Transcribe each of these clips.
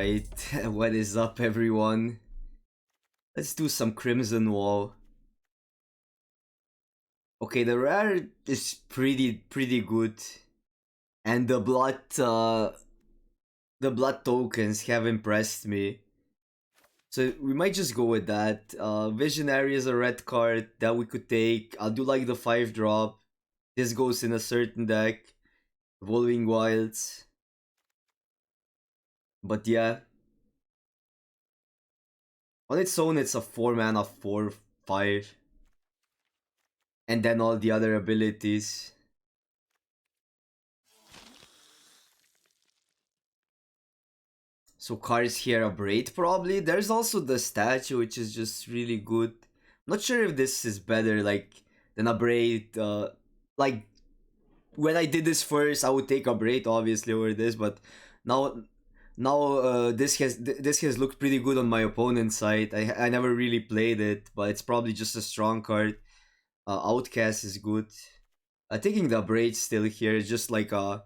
Alright, what is up everyone? Let's do some Crimson Wall. Okay, the rare is pretty good. And the blood tokens have impressed me. So we might just go with that. Visionary is a red card that we could take. I'll do like the 5-drop. This goes in a certain deck. Evolving Wilds. But yeah. On its own, it's a 4-mana 4/5. And then all the other abilities. So cards here, a braid probably. There's also the statue, which is just really good. Not sure if this is better like than a braid. Like when I did this first, I would take a braid obviously over this, but now this has looked pretty good on my opponent's side. I never really played it, but it's probably just a strong card. Outcast is good. Taking the braid still here is just like a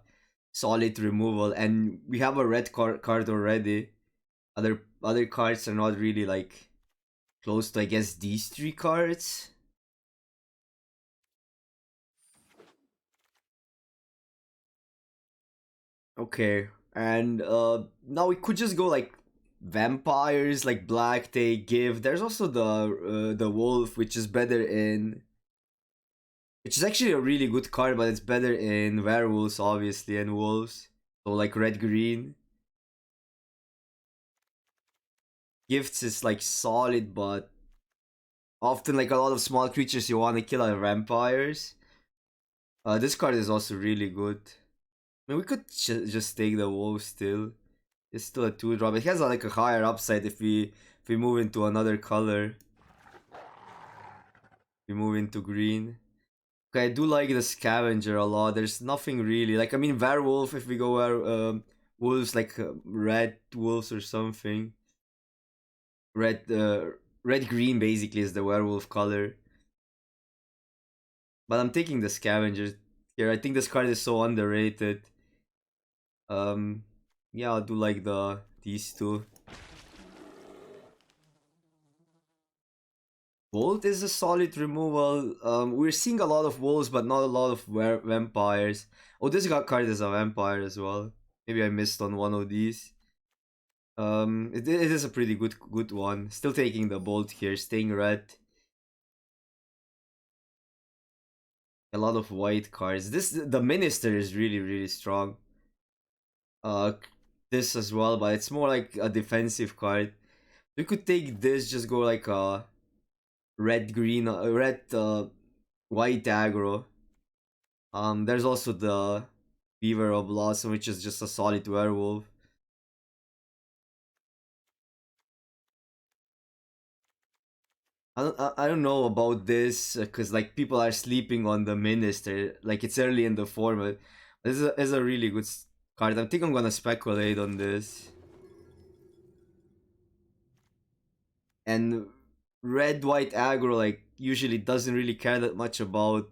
solid removal, and we have a red card already. Other cards are not really like close to, I guess, these 3 cards. Okay, and now we could just go like vampires, like black they give. There's also the wolf, which is better in, which is actually a really good card, but it's better in werewolves obviously and wolves. So like red green. Gifts is like solid, but often like a lot of small creatures you want to kill are vampires. This card is also really good. I mean, we could just take the wolf still. It's still a 2-drop. It has like a higher upside if we move into another color. We move into green. Okay, I do like the scavenger a lot. There's nothing really like, I mean, werewolf if we go wolves, like red wolves or something. Red green basically is the werewolf color. But I'm taking the scavenger here. I think this card is so underrated. Yeah, I'll do like these two. Bolt is a solid removal. We're seeing a lot of wolves, but not a lot of vampires. Oh, this card is a vampire as well. Maybe I missed on one of these. It is a pretty good one. Still taking the bolt here, staying red. A lot of white cards. The minister is really strong. Uh, this as well, but it's more like a defensive card. We could take this, just go like a red green, red white aggro. There's also the Beaver of Blossom, which is just a solid werewolf. I don't know about this because like people are sleeping on the minister. Like it's early in the format. This is a really good card. I think I'm gonna speculate on this. And red white aggro like usually doesn't really care that much about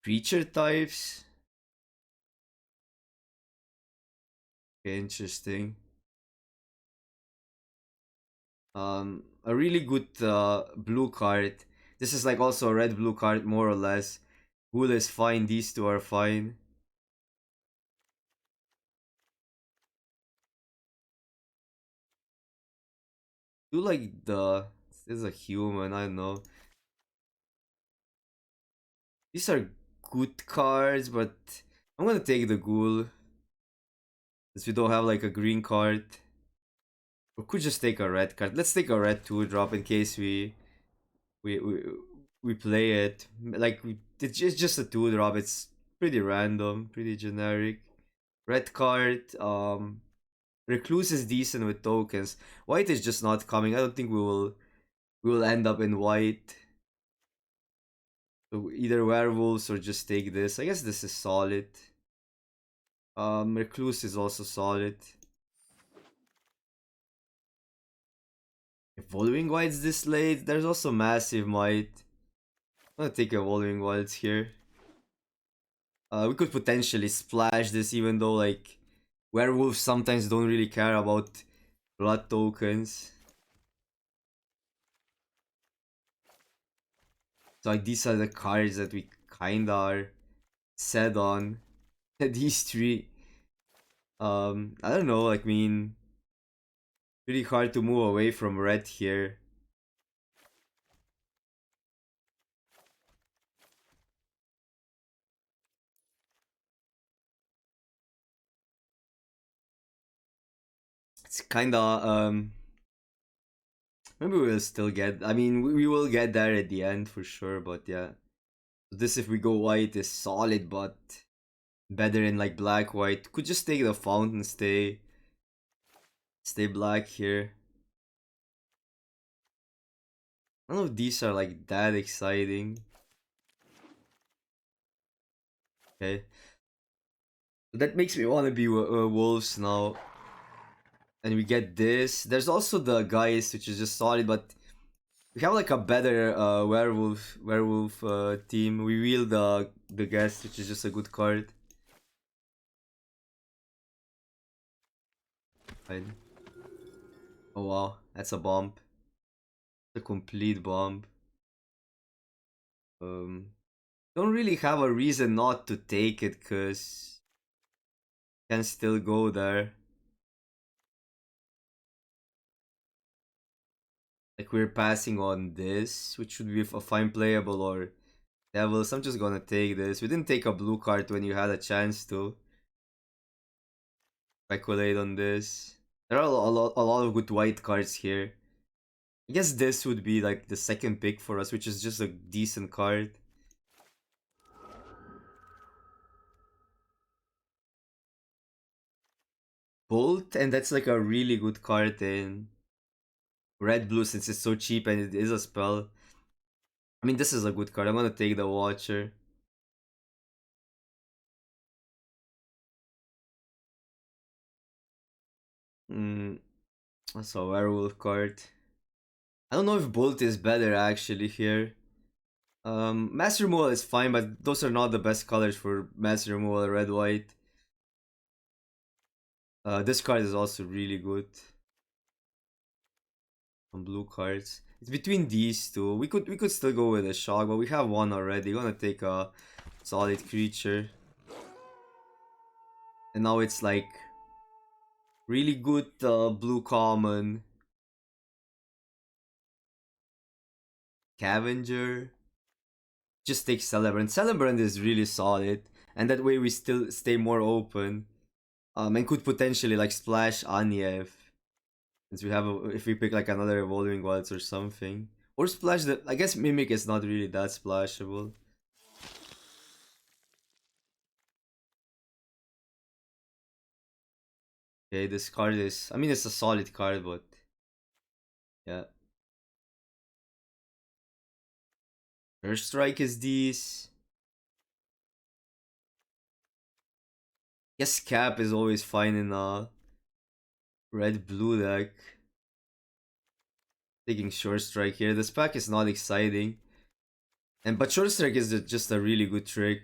creature types. Okay, interesting. A really good blue card. This is like also a red blue card more or less. Ghoul is fine. These two are fine. Do like this is a human. I don't know. These are good cards, but I'm gonna take the ghoul since we don't have like a green card. We could just take a red card. Let's take a red 2-drop in case we we, we play it. Like it's just a 2-drop. It's pretty random, pretty generic. Red card. Recluse is decent with tokens. White is just not coming. I don't think we will end up in white. So either werewolves or just take this. I guess this is solid. Recluse is also solid. Evolving Wilds this late. There's also Massive Might. I'm gonna take Evolving Wilds here. We could potentially splash this, even though like Werewolves sometimes don't really care about blood tokens. So like these are the cards that we kinda are set on. These three, I don't know, like, I mean, pretty hard to move away from red here. It's kinda, maybe we'll still get, I mean, we will get there at the end for sure, but yeah. This, if we go white, is solid, but better in like black white. Could just take the fountain, stay black here. None of these are like that exciting. Okay, so that makes me want to be wolves now. And we get this. There's also the guys, which is just solid, but we have like a better werewolf team. We wheel the guest, which is just a good card. Fine. Oh wow, that's a bomb. A complete bomb. Um, don't really have a reason not to take it, cause can still go there. Like we're passing on this, which should be a fine playable or devils. I'm just gonna take this. We didn't take a blue card when you had a chance to speculate on this. There are a lot of good white cards here. I guess this would be like the second pick for us, which is just a decent card. Bolt, and that's like a really good card in red blue since it's so cheap and it is a spell. I mean, this is a good card. I'm gonna take the Watcher. Mm, that's a werewolf card. I don't know if Bolt is better actually here. Mass Removal is fine, but those are not the best colors for Mass Removal, red, white. This card is also really good. On blue cards. It's between these two. We could still go with a shock, but we have one already. Gonna take a solid creature. And now it's like really good blue common. Scavenger. Just take Celebrant. Celebrant is really solid. And that way we still stay more open. And could potentially like splash Anya since we have if we pick like another Evolving Wilds or something. Or splash the, I guess Mimic is not really that splashable. Okay, this card is, I mean, it's a solid card, but yeah. First strike is these. Yes, cap is always fine in a red blue deck. Taking short strike here. This pack is not exciting. And but short strike is just a really good trick.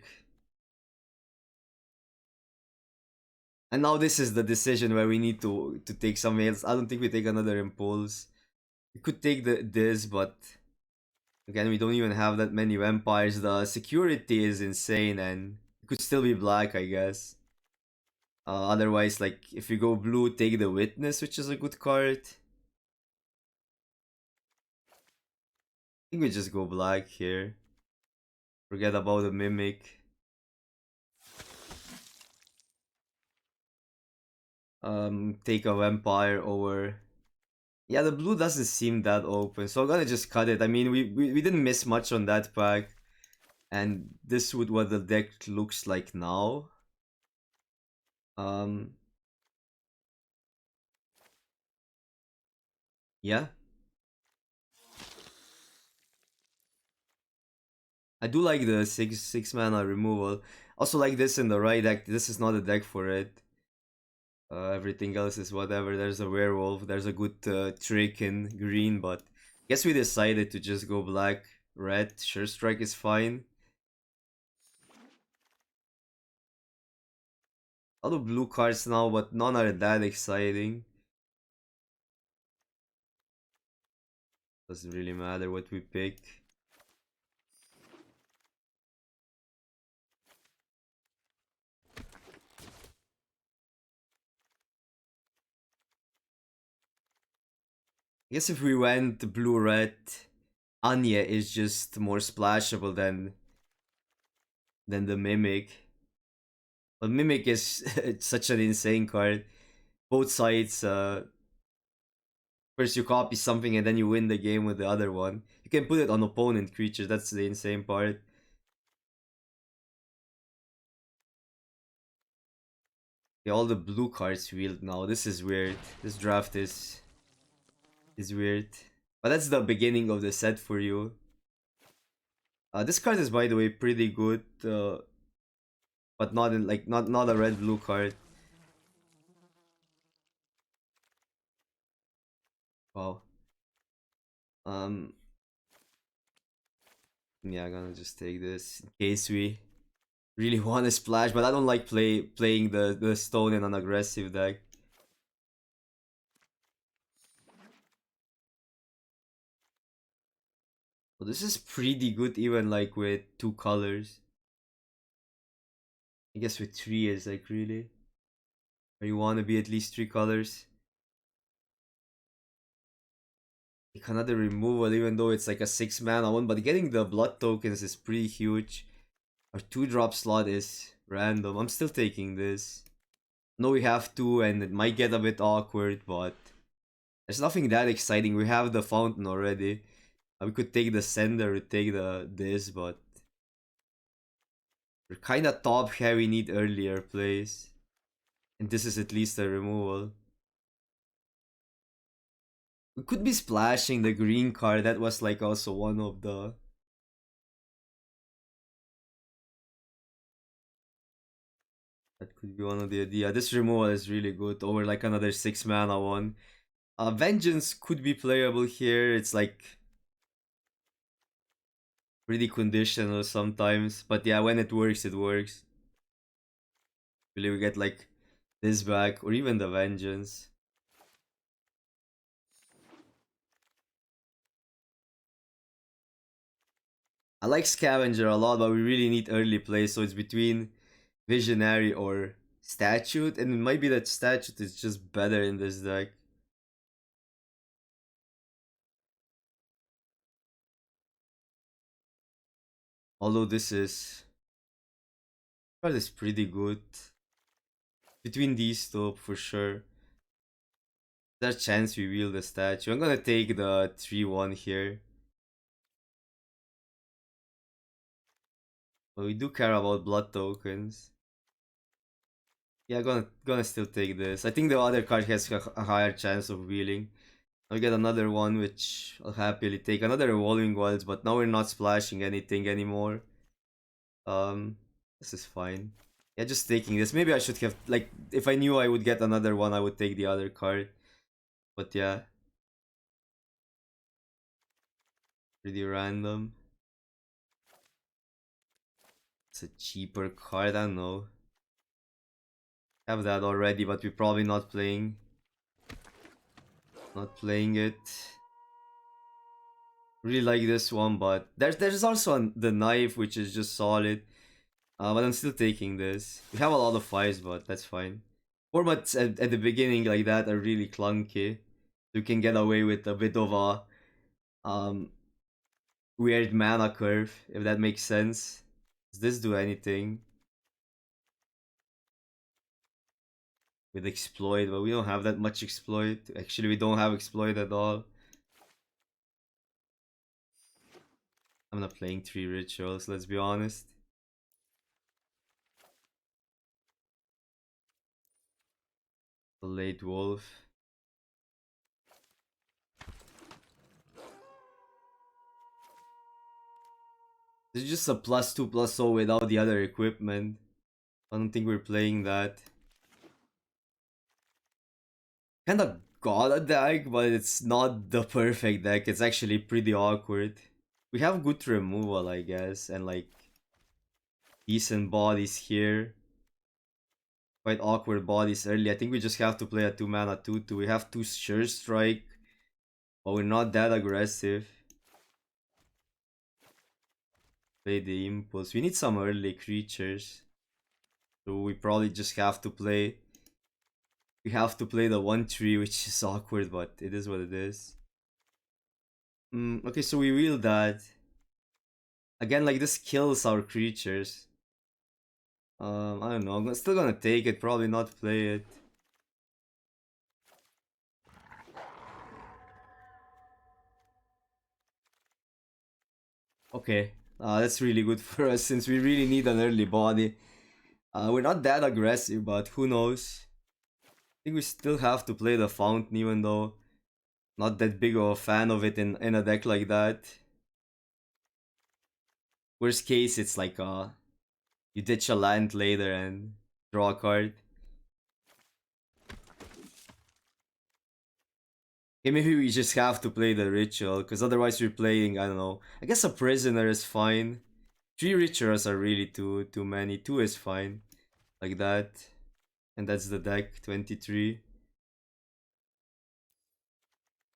And now this is the decision where we need to take something else. I don't think we take another impulse. We could take this, but again, we don't even have that many vampires. The security is insane, and it could still be black, I guess. Otherwise, like, if you go blue, take the Witness, which is a good card. I think we just go black here. Forget about the Mimic. Take a Vampire over... Yeah, the blue doesn't seem that open, so I'm gonna just cut it. I mean, we didn't miss much on that pack. And this would what the deck looks like now. Um, yeah. I do like the six mana removal. Also like this in the right deck. This is not a deck for it. Everything else is whatever. There's a werewolf. There's a good trick in green, but I guess we decided to just go black, red. Sure strike is fine. A lot of blue cards now, but none are that exciting. Doesn't really matter what we pick. I guess if we went blue-red, Anya is just more splashable than the Mimic. But Mimic is it's such an insane card. Both sides, first you copy something and then you win the game with the other one. You can put it on opponent creatures, that's the insane part. Yeah, all the blue cards wheeled now. This is weird. This draft is weird. But that's the beginning of the set for you. This card is, by the way, pretty good, but not in like not a red blue card. Wow. Um. Yeah, I'm gonna just take this in case we really want to splash, but I don't like playing the stone in an aggressive deck. So this is pretty good, even like with 2 colors. I guess with 3 is like really. Or you want to be at least 3 colors. Like another removal, even though it's like a 6 mana one, but getting the blood tokens is pretty huge. Our 2-drop slot is random. I'm still taking this. No, we have to, and it might get a bit awkward, but there's nothing that exciting. We have the fountain already. We could take the sender, we take this, but we're kind of top heavy. Need earlier plays, and this is at least a removal. We could be splashing the green card. That was like also one of the. That could be one of the idea. This removal is really good over like another 6 mana one. Vengeance could be playable here. It's like pretty conditional sometimes, but yeah, when it works, it works. Really, we get like this back or even the vengeance. I like Scavenger a lot, but we really need early play, so it's between Visionary or Statute, and it might be that Statute is just better in this deck. Although this card is pretty good. Between these two, for sure. There's a chance we wheel the statue. I'm gonna take the 3-1 here. But we do care about blood tokens. Yeah, gonna still take this. I think the other card has a higher chance of wheeling. I'll get another one, which I'll happily take. Another Evolving Wilds, but now we're not splashing anything anymore. Um, this is fine. Yeah, just taking this. Maybe I should have, like, if I knew I would get another one, I would take the other card. But yeah, pretty random. It's a cheaper card, I don't know. Have that already, but we're probably not playing. Not playing it. Really like this one, but there's also the knife, which is just solid. But I'm still taking this. We have a lot of fives, but that's fine. Formats at the beginning like that are really clunky. You can get away with a bit of a weird mana curve, if that makes sense. Does this do anything? With exploit, but we don't have that much exploit. Actually, we don't have exploit at all. I'm not playing 3 rituals, let's be honest. The late wolf. It's just a +2/+0 without the other equipment. I don't think we're playing that. Kinda got a deck, but it's not the perfect deck. It's actually pretty awkward. We have good removal, I guess, and like decent bodies here. quite awkward bodies early. I think we just have to play a 2-mana 2/2. We have 2 Sure Strike, but we're not that aggressive. Play the Impulse. We need some early creatures. So we probably just have to play. We have to play the 1/3, which is awkward, but it is what it is. Okay, so we wheel that. Again, like this kills our creatures. I don't know. I'm still gonna take it, probably not play it. Okay, that's really good for us since we really need an early body. We're not that aggressive, but who knows? I think we still have to play the Fountain, even though not that big of a fan of it in a deck like that. Worst case, it's like you ditch a land later and draw a card. Okay, maybe we just have to play the ritual, because otherwise we're playing, I don't know. I guess a prisoner is fine. 3 rituals are really too many. 2 is fine. Like that. And that's the deck, 23.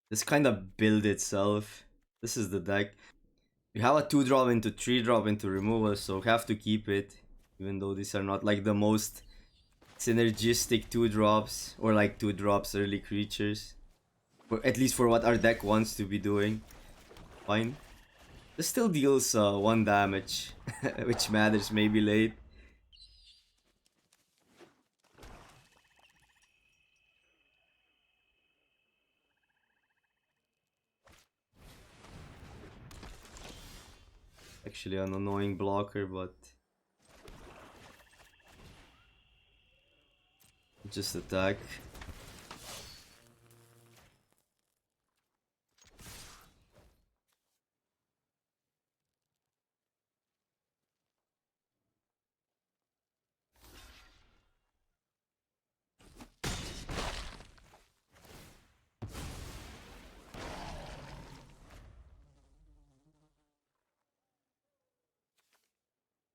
This kind of build itself. This is the deck. We have a 2-drop into 3-drop into removal, so we have to keep it. Even though these are not like the most synergistic 2-drops, or like 2-drops early creatures. Or at least for what our deck wants to be doing. Fine. This still deals 1 damage, which matters maybe late. Actually an annoying blocker, but just attack.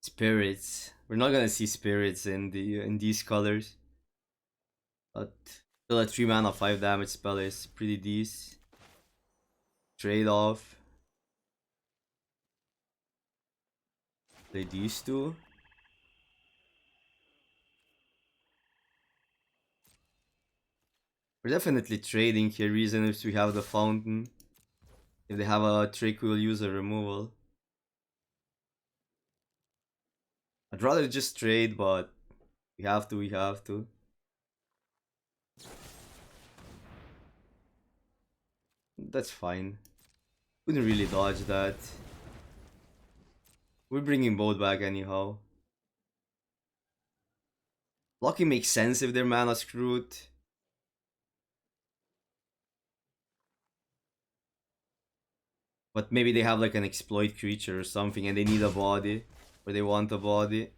Spirits. We're not gonna see spirits in these colors. But still a 3 mana 5 damage spell is pretty decent. Trade off. Play these two. We're definitely trading here, reason if we have the fountain. If they have a trick, we'll use a removal. I'd rather just trade, but we have to, we have to. That's fine. Couldn't really dodge that. We're bringing both back anyhow. Blocking makes sense if they're mana screwed. But maybe they have like an exploit creature or something and they need a body. Or they want a body.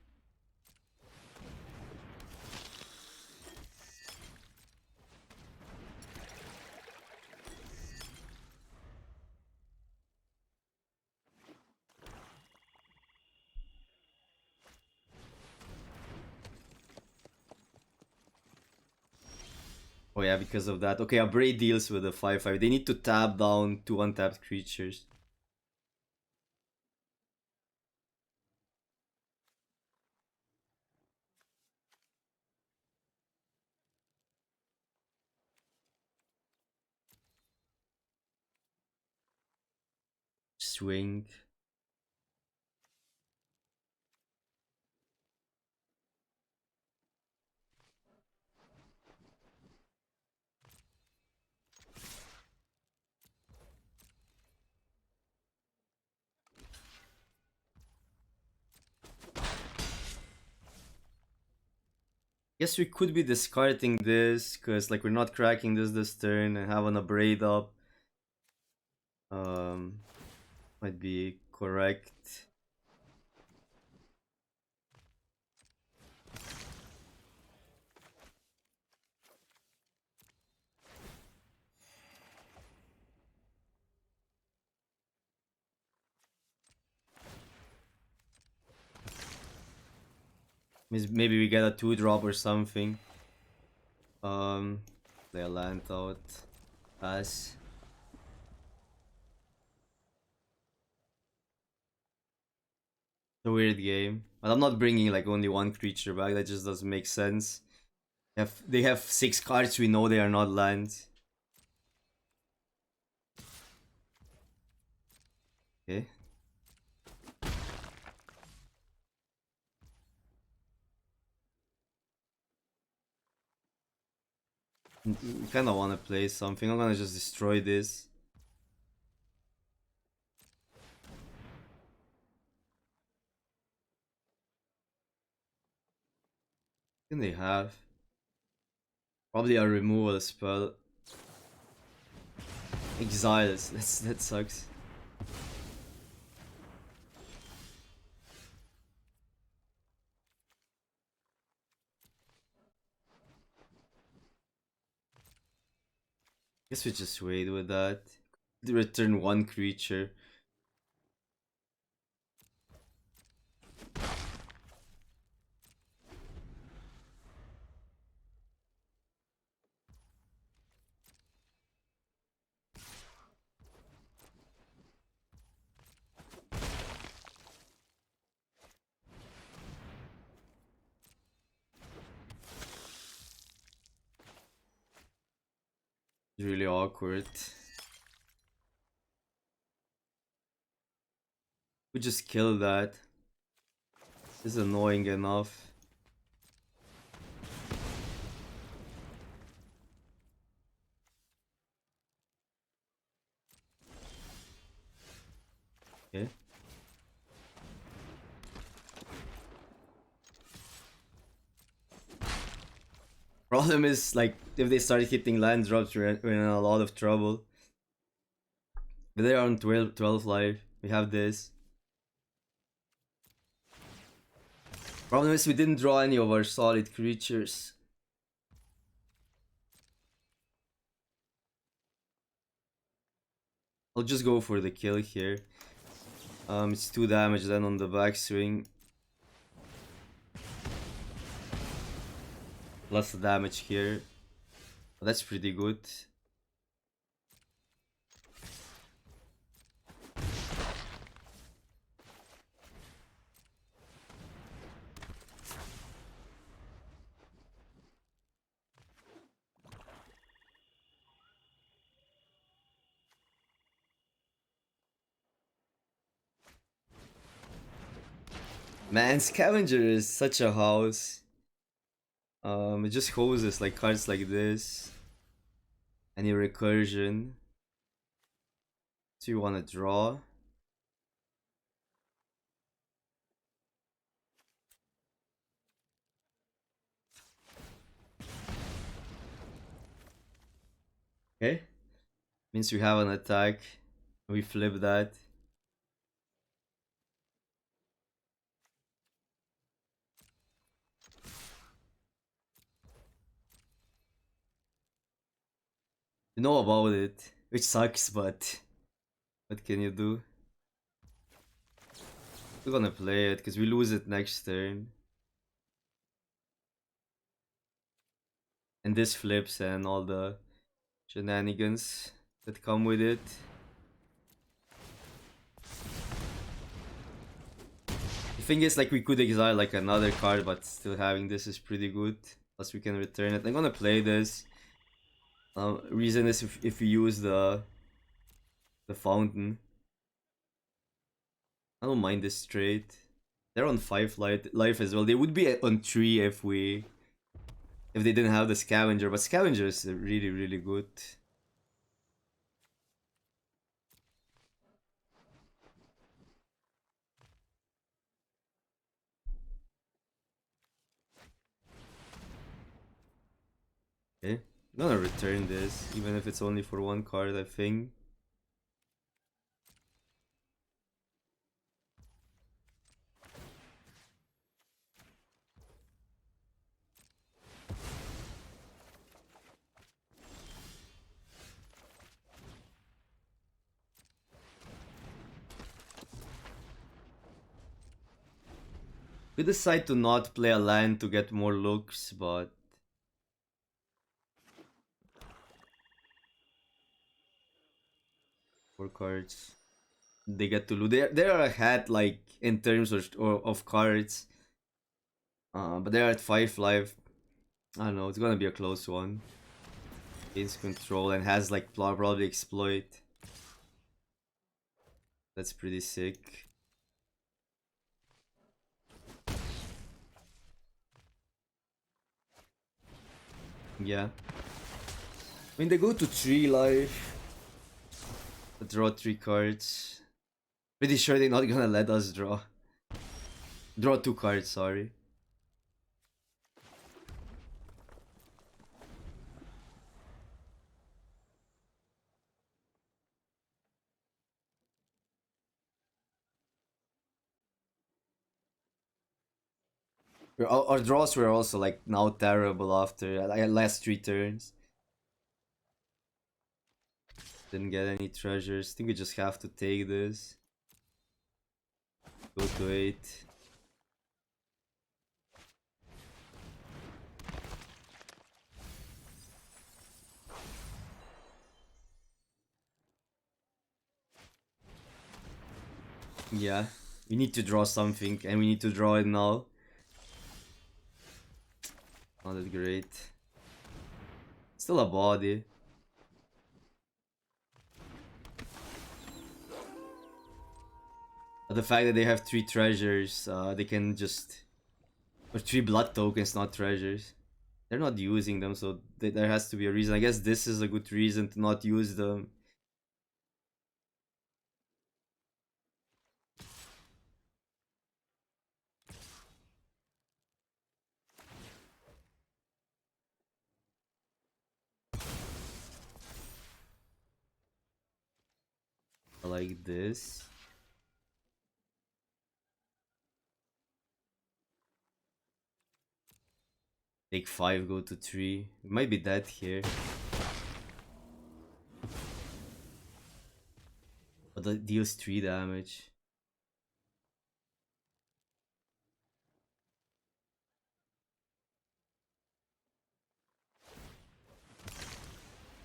Oh yeah, because of that. Okay, Abrade deals with a 5/5. They need to tap down 2 untapped creatures. Swing. Guess we could be discarding this, because like we're not cracking this turn and having a braid up. Might be correct. Maybe we get a 2-drop or something. Play a land out. Pass. It's a weird game. But I'm not bringing like only one creature back, that just doesn't make sense. They have 6 cards, we know they are not lands. Okay. We kinda wanna play something. I'm gonna just destroy this. What can they have? Probably a removal spell. Exiles. That sucks. Guess we just wait with that. Return 1 creature. It's really awkward. We just kill that. This is annoying enough. Okay. Problem is, like, if they start hitting land drops, we're in a lot of trouble. But they're on 12 life. We have this. Problem is, we didn't draw any of our solid creatures. I'll just go for the kill here. It's 2 damage then on the backswing. Plus the damage here. That's pretty good. Man, Scavenger is such a house. It just hoses like cards like this. Any recursion. So you wanna draw? Okay. Means we have an attack. We flip that. You know about it, which sucks, but what can you do? We're gonna play it because we lose it next turn. And this flips and all the shenanigans that come with it. The thing is, like, we could exile like another card, but still having this is pretty good. Plus we can return it. I'm gonna play this. Reason is if we use the fountain. I don't mind this trade. They're on 5 life as well. They would be on 3 if they didn't have the scavenger, but scavenger is really, really good. Okay, I'm gonna return this, even if it's only for 1 card, I think. We decide to not play a land to get more looks, but 4 cards. They get to lose. They are ahead like in terms of cards. But they're at 5 life. I don't know, it's gonna be a close one. Gains control and has like probably exploit. That's pretty sick. Yeah. I mean, they go to 3 life. Draw 3 cards. Pretty sure they're not gonna let us draw. Draw 2 cards, sorry. Our draws were also like now terrible after like last 3 turns. Didn't get any treasures. I think we just have to take this. Go to 8. Yeah, we need to draw something and we need to draw it now. Not that great. Still a body. But the fact that they have 3 treasures, they can just... Or 3 blood tokens, not treasures. They're not using them, so there has to be a reason. I guess this is a good reason to not use them. Like this. Take 5, go to 3. We might be dead here. But that deals 3 damage.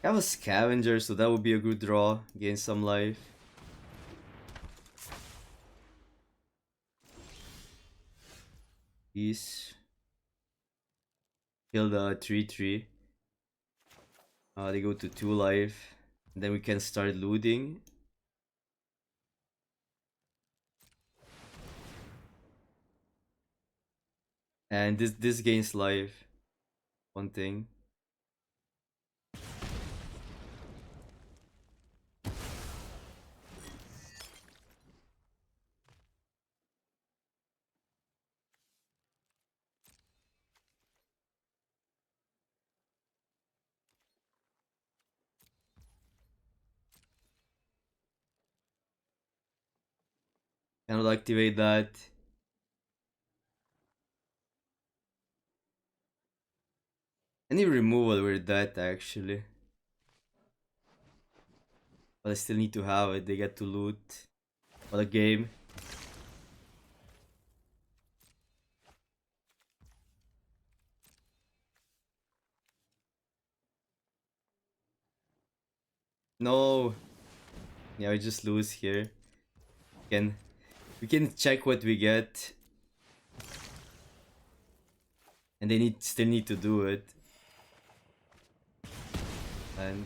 I have a scavenger, so that would be a good draw. Gain some life. Peace. Kill the 3/3. They go to 2 life. And then we can start looting. And this gains life. One thing. And I'll activate that. Any removal we're dead actually. But I still need to have it. They get to loot. What a game. No. Yeah, we just lose here. We can check what we get. And they still need to do it. And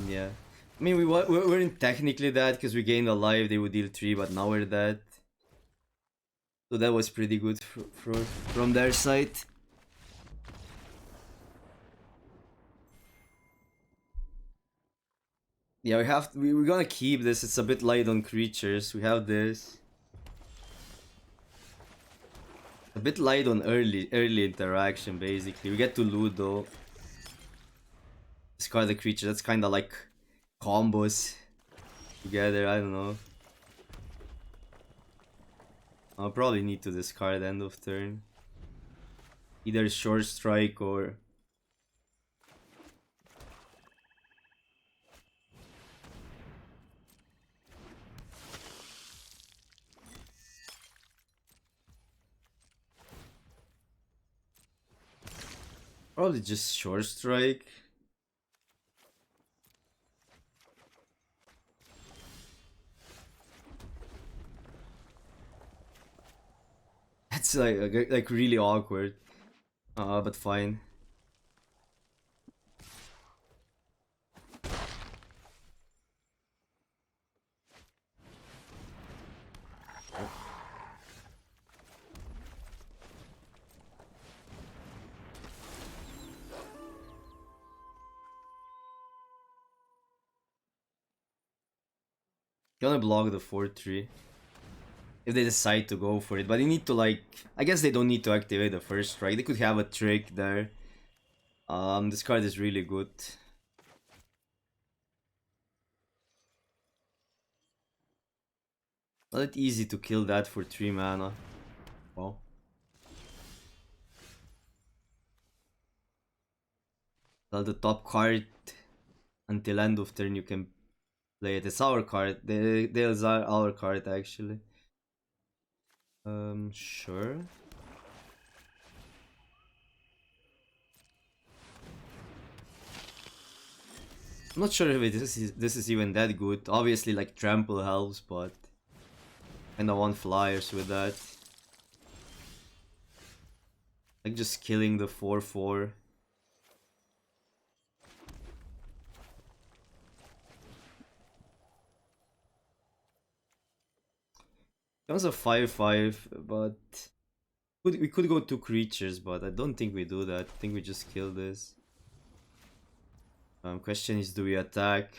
yeah. I mean, we weren't technically dead because we gained a life. They would deal 3, but now we're dead. So that was pretty good from their side. Yeah, we're gonna keep this. It's a bit light on creatures. We have this. A bit light on early interaction basically. We get to loot though. Discard the creature. That's kind of like combos together. I don't know. I'll probably need to discard end of turn. Either short strike or... Probably just short strike. That's like really awkward. But fine. Gonna block the 4-3 if they decide to go for it, but they need to like... I guess they don't need to activate the first strike. They could have a trick there. This card is really good. Not that easy to kill that for 3 mana. Wow. Well, the top card until end of turn you can play it. It's our card. There's our card actually. Sure. I'm not sure if this is even that good. Obviously, like trample helps, but kinda want flyers with that. Like just killing the 4-4. That was a 5-5, but we could go 2 creatures, but I don't think we do that. I think we just kill this. Question is, do we attack?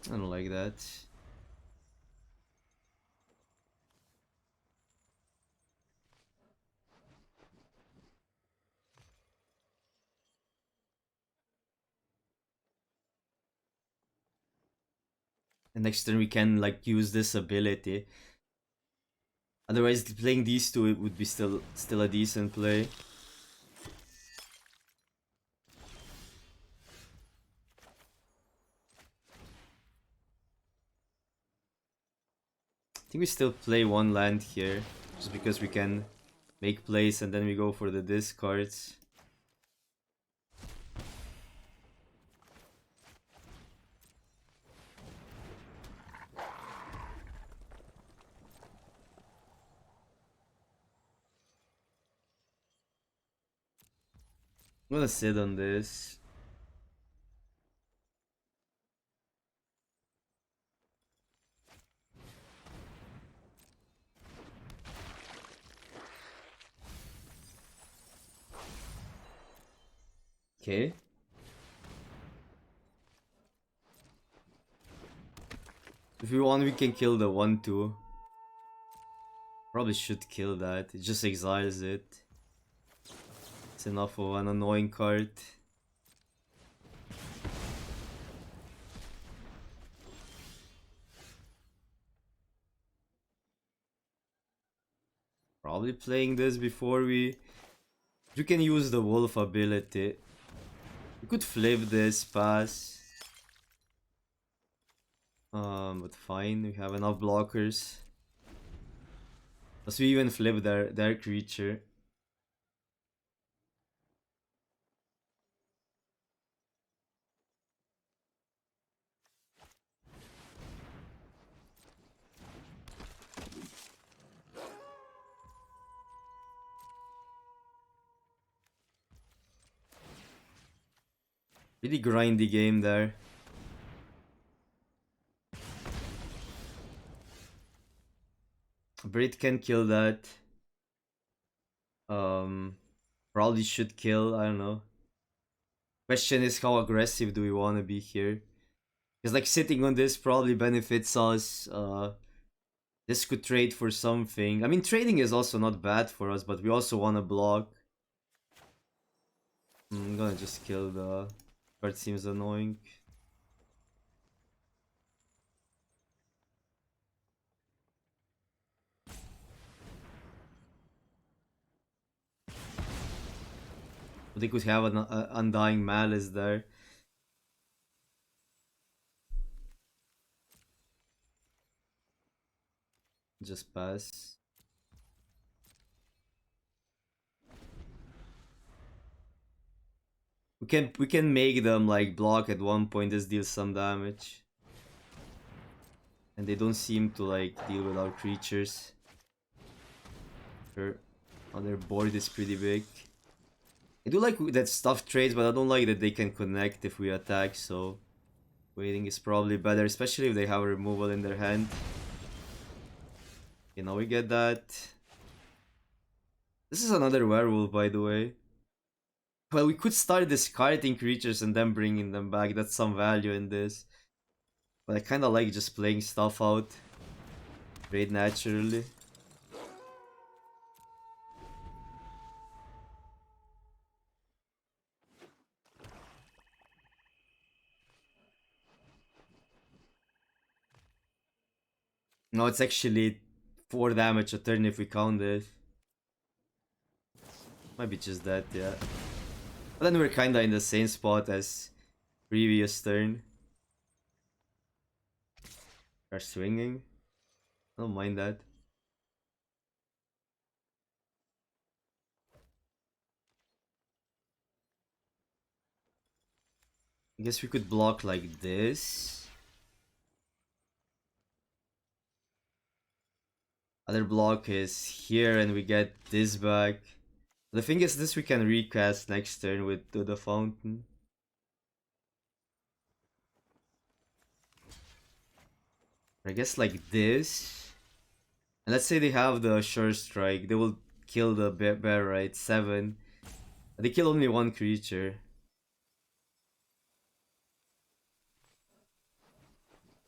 I don't like that. And next turn we can like use this ability. Otherwise, playing these two it would be still a decent play. I think we still play 1 land here, just because we can make plays and then we go for the discards. I'm gonna sit on this. Okay. If we want, we can kill the 1-2. Probably should kill that. It just exiles it. It's enough of an annoying card. Probably playing this before we... You can use the wolf ability. You could flip this, pass. But fine, we have enough blockers. Plus we even flip their creature. Really grindy game there. Brit can kill that. Probably should kill, I don't know. Question is, how aggressive do we want to be here? Because like sitting on this probably benefits us. This could trade for something. I mean, trading is also not bad for us, but we also want to block. I'm gonna just kill the card, seems annoying. They could have an Undying Malice there. Just pass. We can make them like block at one point. This deals some damage, and they don't seem to like deal with our creatures. Sure, on their board is pretty big. I do like that stuff trades, but I don't like that they can connect if we attack. So waiting is probably better, especially if they have a removal in their hand. Okay, now we get that. This is another werewolf, by the way. Well, we could start discarding creatures and then bringing them back. That's some value in this. But I kind of like just playing stuff out. Trade naturally. No, it's actually 4 damage a turn if we count it. Might be just that, yeah. But then we're kinda in the same spot as previous turn. Are swinging. I don't mind that. I guess we could block like this. Other block is here and we get this back. The thing is, this we can recast next turn with the fountain. I guess like this. And let's say they have the sure strike. They will kill the bear, right? 7. They kill only one creature.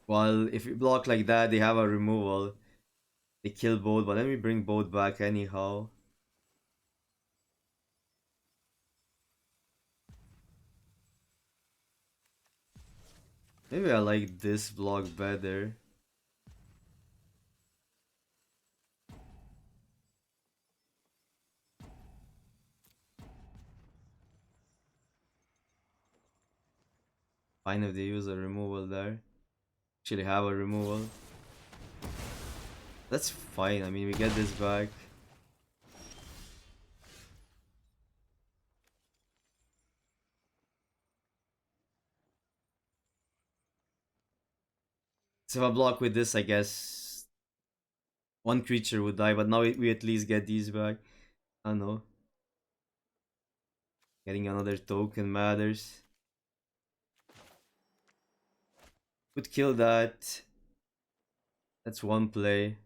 While if we block like that, they have a removal. They kill both, but then we bring both back anyhow. Maybe I like this block better. Fine if they use a removal there. Actually have a removal. That's fine, I mean we get this back. So if I block with this, I guess one creature would die, but now we at least get these back. I don't know. Getting another token matters. Could kill that. That's one play.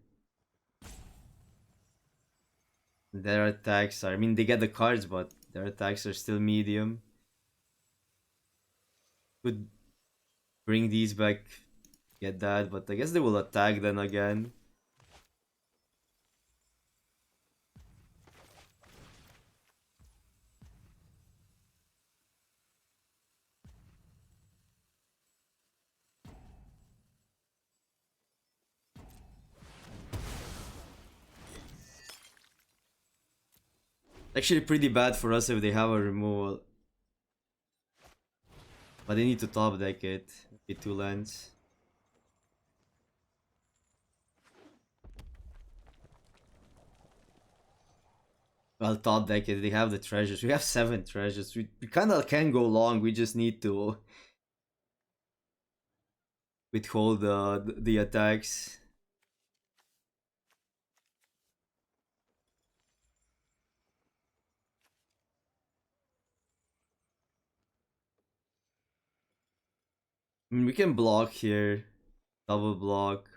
Their attacks are, I mean, they get the cards, but their attacks are still medium. Could bring these back, get that, but I guess they will attack then again. Actually pretty bad for us if they have a removal. But they need to top deck it. Get 2 lands. Well, top deck it. They have the treasures. We have 7 treasures. We kind of can go long. We just need to withhold the attacks. I mean, we can block here. Double block.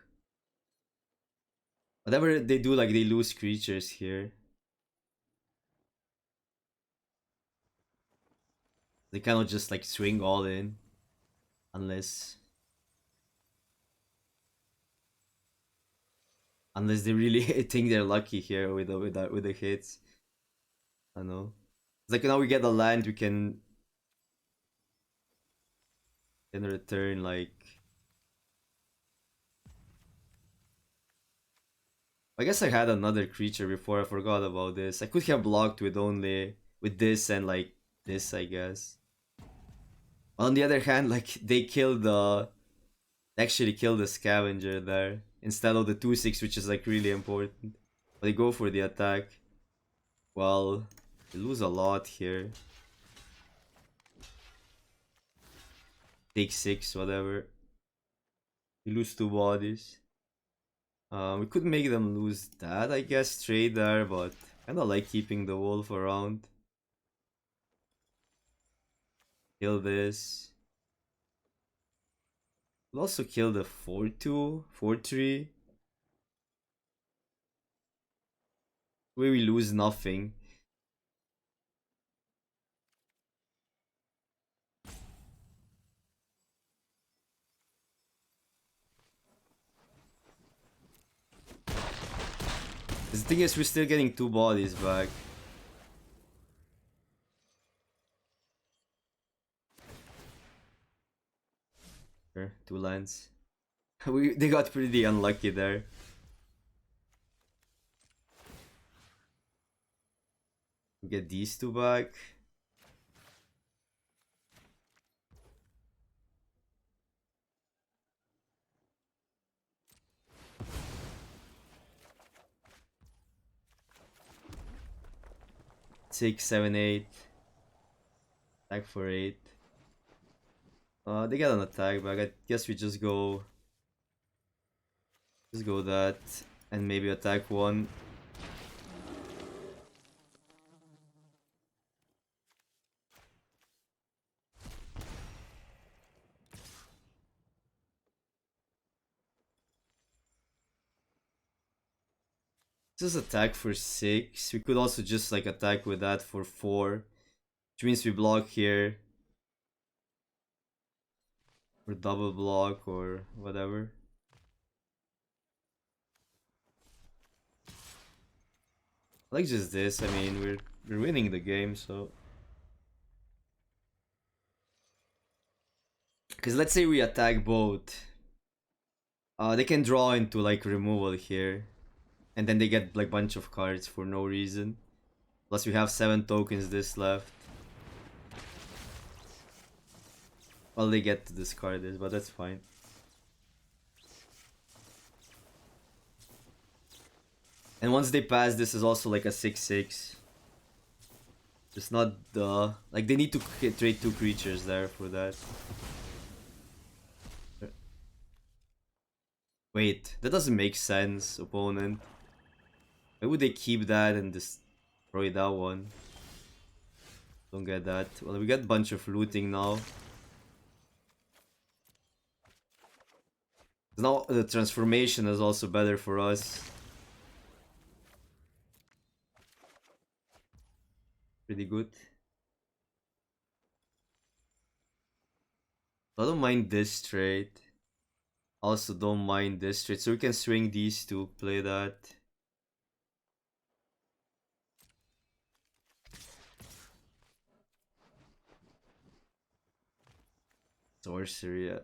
Whatever they do, like they lose creatures here. They cannot just like swing all in. Unless Unless they really think they're lucky here with the hits. I don't know. It's like now we get the land, we can return like. I guess I had another creature before. I forgot about this. I could have blocked with only with this and like this, I guess. On the other hand, like they killed the actually killed the scavenger there instead of the 2/6, which is like really important. They go for the attack. Well, they lose a lot here. Take 6, whatever. We lose 2 bodies. We could make them lose that, I guess, trade there, but kinda like keeping the wolf around. Kill this. We'll also kill the 4-2, 4-3. Where we lose nothing. The thing is, we're still getting 2 bodies back. Sure, 2 lands. They got pretty unlucky there. We get these 2 back. Six, 7, 8. Attack for 8. They get an attack back. I guess we just go that and maybe attack 1. Just attack for 6. We could also just like attack with that for 4. Which means we block here. Or double block or whatever. I like just this. I mean, we're winning the game, so. Because let's say we attack both. They can draw into like removal here. And then they get like bunch of cards for no reason. Plus we have 7 tokens this left. Well, they get to discard this, but that's fine. And once they pass, this is also like a 6/6. It's not the... Like, they need to trade 2 creatures there for that. Wait, that doesn't make sense, opponent. Why would they keep that and destroy that one? Don't get that. Well, we got a bunch of looting now. Now the transformation is also better for us. Pretty good. I don't mind this trade. Also don't mind this trade. So we can swing these two, play that. Sorcery, yeah.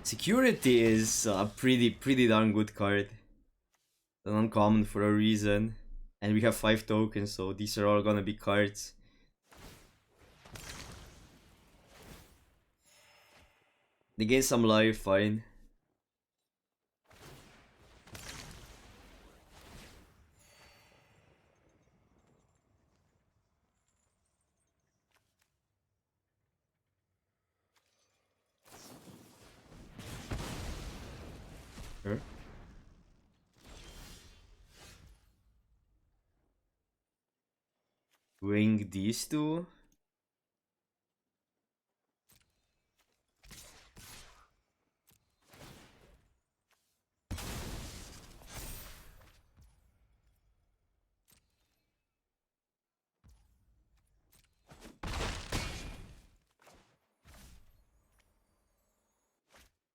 Security is a pretty darn good card. An uncommon for a reason. And we have 5 tokens, so these are all gonna be cards. They gain some life, fine. Sure. Wing these two.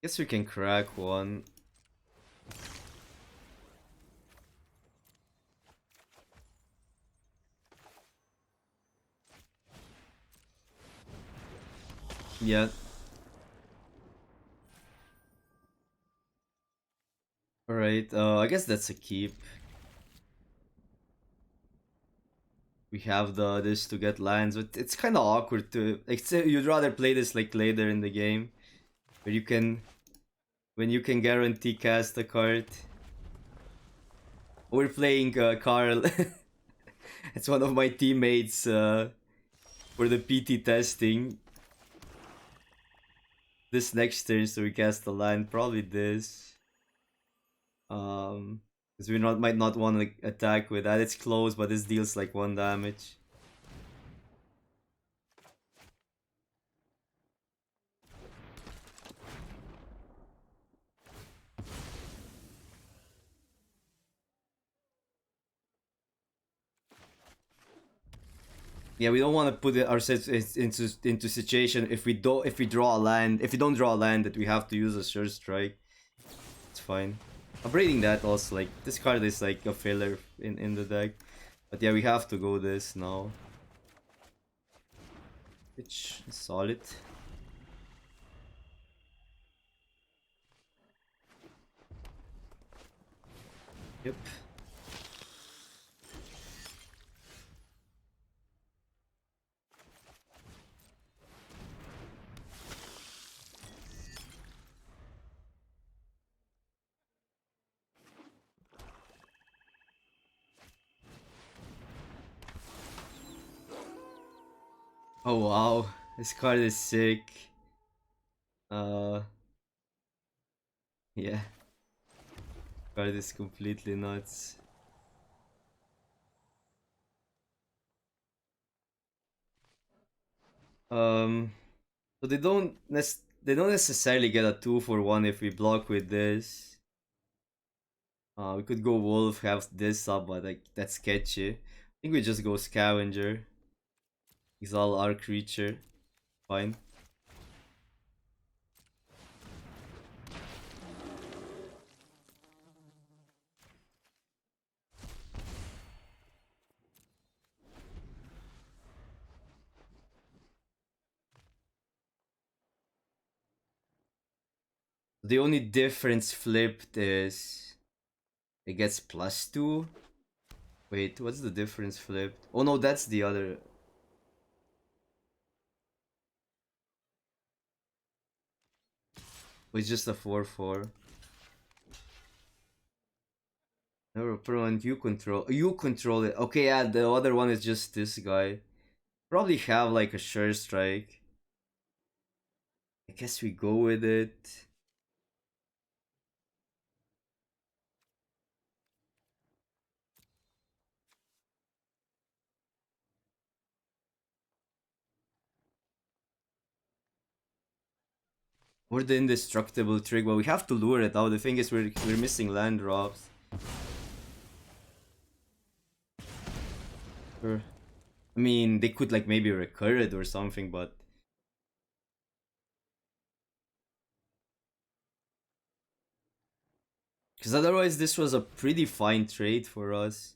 Guess we can crack one. Yeah. Alright, I guess that's a keep. We have this to get lands, but it's kind of awkward to like. You'd rather play this like later in the game, where you can when you can guarantee cast a card. We're playing Carl. It's one of my teammates for the PT testing. This next turn, so we cast a land. Probably this. Because we might not want to attack with that. It's close, but this deals like 1 damage. Yeah, we don't want to put ourselves into situation if we draw a land, if we don't draw a land that we have to use a sure strike. It's fine. Upgrading that also, like, this card is like a filler in the deck. But yeah, we have to go this now. Which is solid. Yep. Oh wow, this card is sick. Uh, yeah, card is completely nuts. So they don't necessarily get a 2-for-1 if we block with this. We could go Wolf, have this up, but like that's sketchy. I think we just go Scavenger. Exile our creature. Fine. The only difference flipped is it gets +2. Wait, what's the difference flipped? Oh no, that's the other. It's just a 4/4. Never permanent. You control. You control it. Okay, yeah. The other one is just this guy. Probably have like a sure strike. I guess we go with it. Or the indestructible trick, but we have to lure it out. The thing is, we're missing land drops. Sure. I mean, they could like maybe recur it or something, but because otherwise this was a pretty fine trade for us.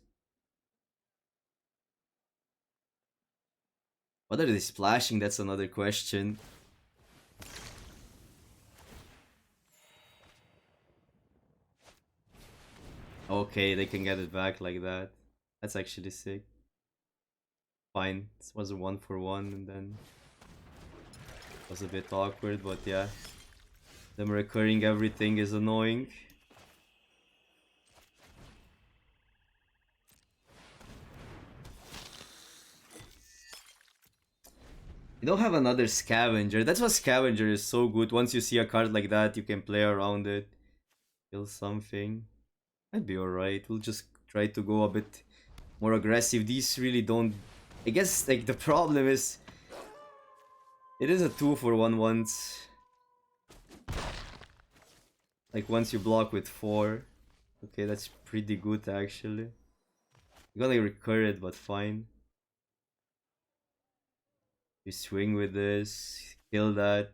What are they splashing? That's another question. Okay, they can get it back like that. That's actually sick. Fine. This was a 1-for-1 and then it was a bit awkward, but yeah. Them recurring everything is annoying. You don't have another scavenger. That's why scavenger is so good. Once you see a card like that, you can play around it. Kill something. Might be alright. We'll just try to go a bit more aggressive. These really don't... I guess like the problem is... It is a 2-for-1 once. Like once you block with 4. Okay, that's pretty good actually. You gotta recur it, but fine. You swing with this. Kill that.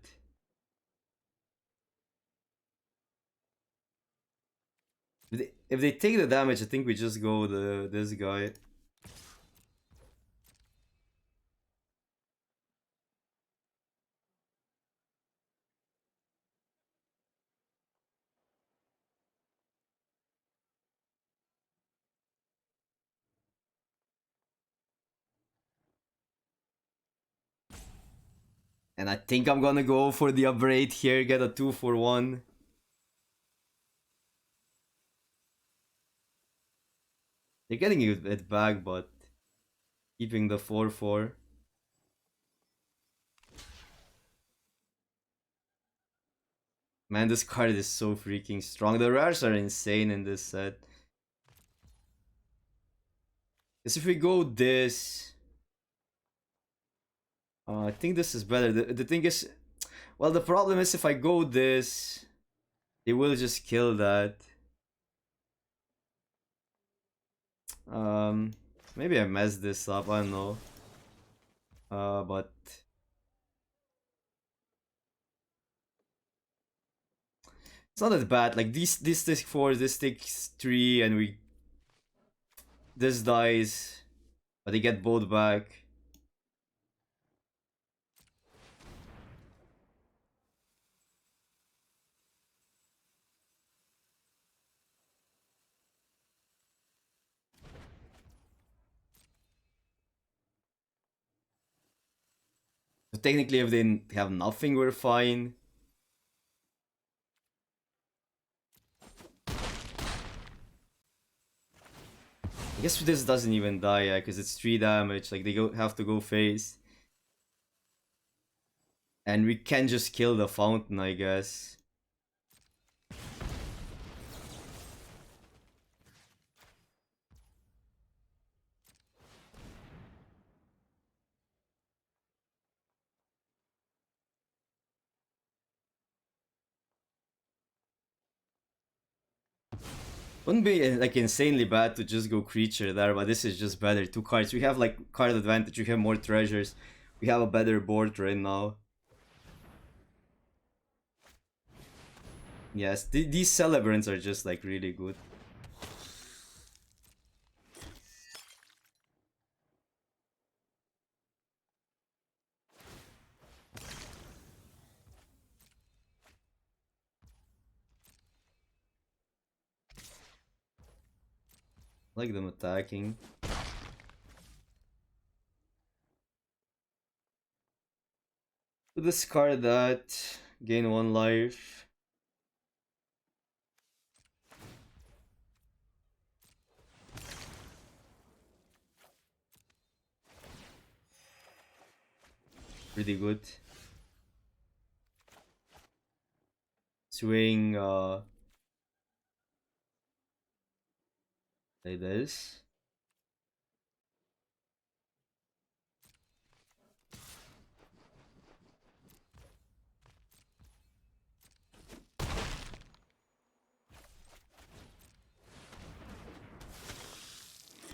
If they take the damage, I think we just go this guy. And I think I'm gonna go for the upgrade here, get a 2-for-1. They're getting it back, but keeping the 4-4. Man, this card is so freaking strong. The rares are insane in this set. Because if we go this... I think this is better. The thing is... Well, the problem is if I go this... They will just kill that. Um, Maybe I messed this up, I don't know. But... It's not that bad. Like, this takes 4, this takes 3, and we... This dies. But they get both back. So technically, if they have nothing, we're fine. I guess this doesn't even die, yeah, because it's 3 damage. Like, they have to go face. And we can just kill the fountain, I guess. Wouldn't be like insanely bad to just go creature there, but this is just better. 2 cards. We have like card advantage, we have more treasures. We have a better board right now. Yes, these celebrants are just like really good. I like them attacking. To discard that, gain 1 life. Pretty good. Swing like this.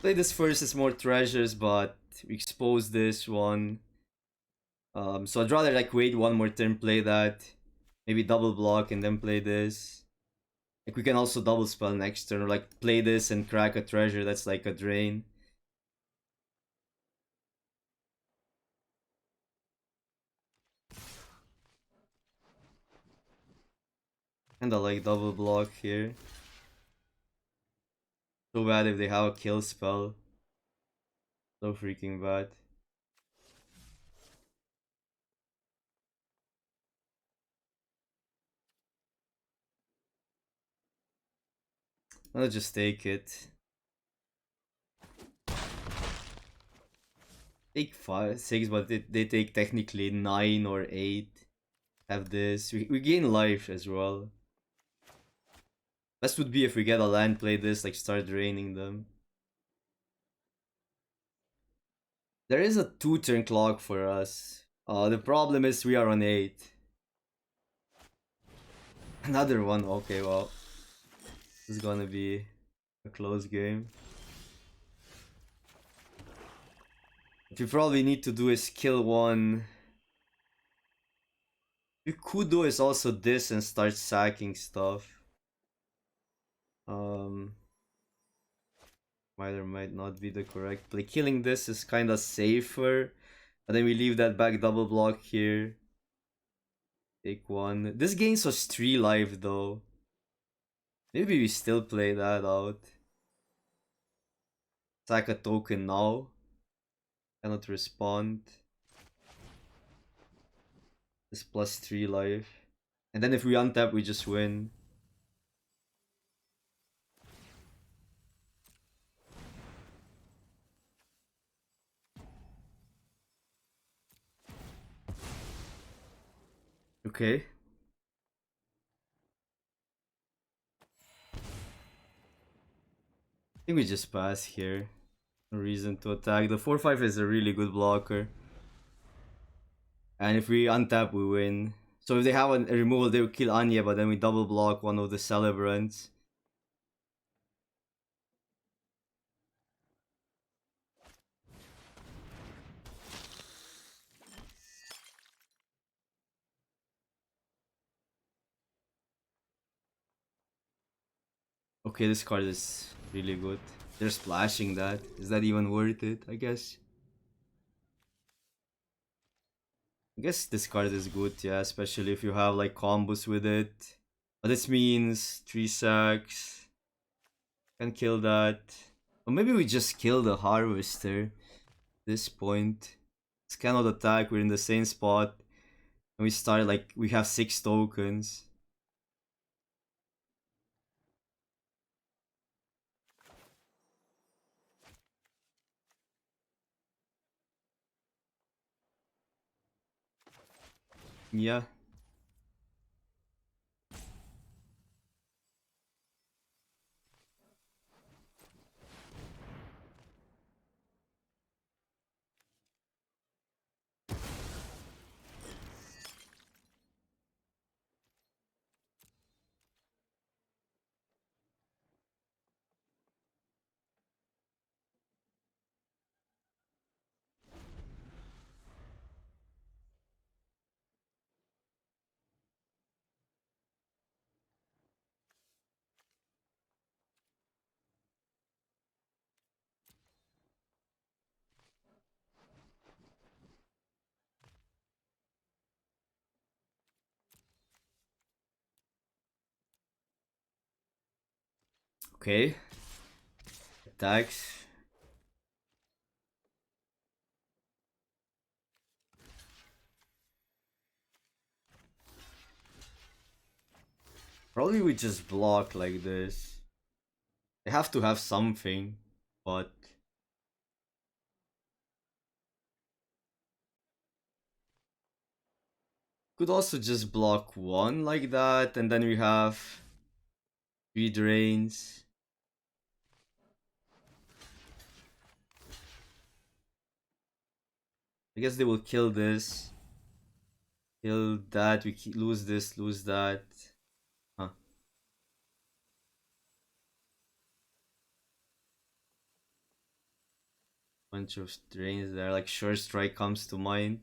Play this first, it's more treasures, but we expose this one. So I'd rather like wait 1 more turn, play that. Maybe double block and then play this. Like we can also double spell next turn, or like play this and crack a treasure that's like a drain. Kinda like double block here. So bad if they have a kill spell. So freaking bad. I'll just take it. Take 5, 6, but they take technically 9 or 8. Have this. We gain life as well. Best would be if we get a land, play this, like start draining them. There is a 2-turn clock for us. The problem is we are on 8. Another one, okay, well. This is gonna be a close game. What we probably need to do is kill one. We could do is also this and start sacking stuff. Um, might or might not be the correct play. Killing this is kind of safer. And then we leave that back double block here. Take one. This gains us 3 life though. Maybe we still play that out. Sack a token now. Cannot respond. This plus 3 life. And then if we untap, we just win. Okay. I think we just pass here. No reason to attack. The 4-5 is a really good blocker. And if we untap, we win. So if they have a removal, they will kill Anya, but then we double block one of the Celebrants. Okay, this card is really good. They're splashing that. Is that even worth it? I guess. I guess this card is good, yeah, especially if you have like combos with it. But this means 3 sacks. Can kill that. Or maybe we just kill the Harvester. This point. It's cannot attack, we're in the same spot. And we start like, we have 6 tokens. Yeah. Okay. Attacks. Probably we just block like this. They have to have something, but could also just block one like that, and then we have 3 drains. I guess they will kill this. Kill that, we lose this, lose that. Huh. Bunch of drains there, like Sure Strike comes to mind.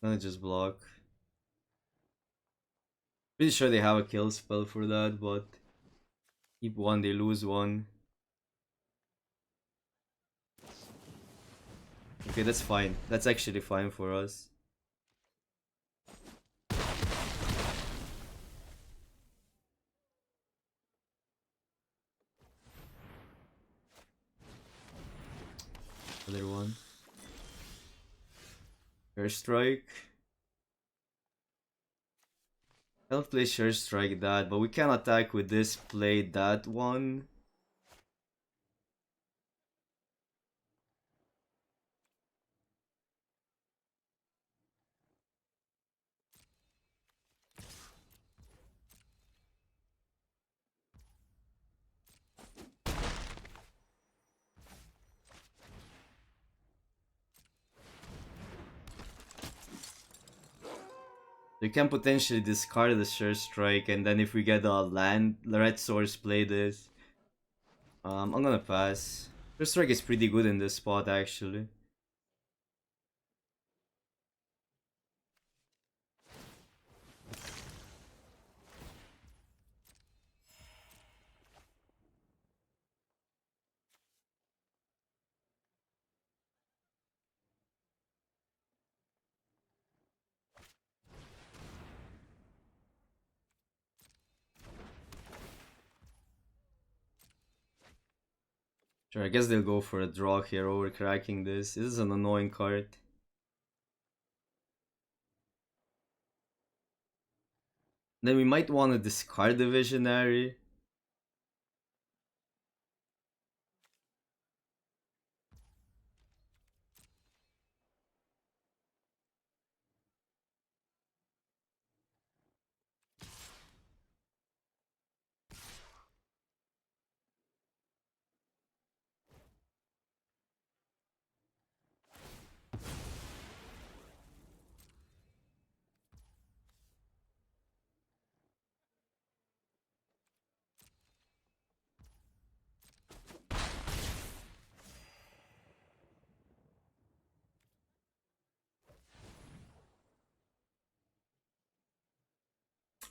Gonna just block. Pretty sure they have a kill spell for that, but keep one, they lose one. Okay, that's fine. That's actually fine for us. Other one. Sure Strike. I'll play Sure Strike that, but we can attack with this, play that one. You can potentially discard the Sure Strike, and then if we get a land, the red source, play this. I'm gonna pass. Sure Strike is pretty good in this spot, actually. Sure, I guess they'll go for a draw here over cracking this. This is an annoying card. Then we might want to discard the Visionary.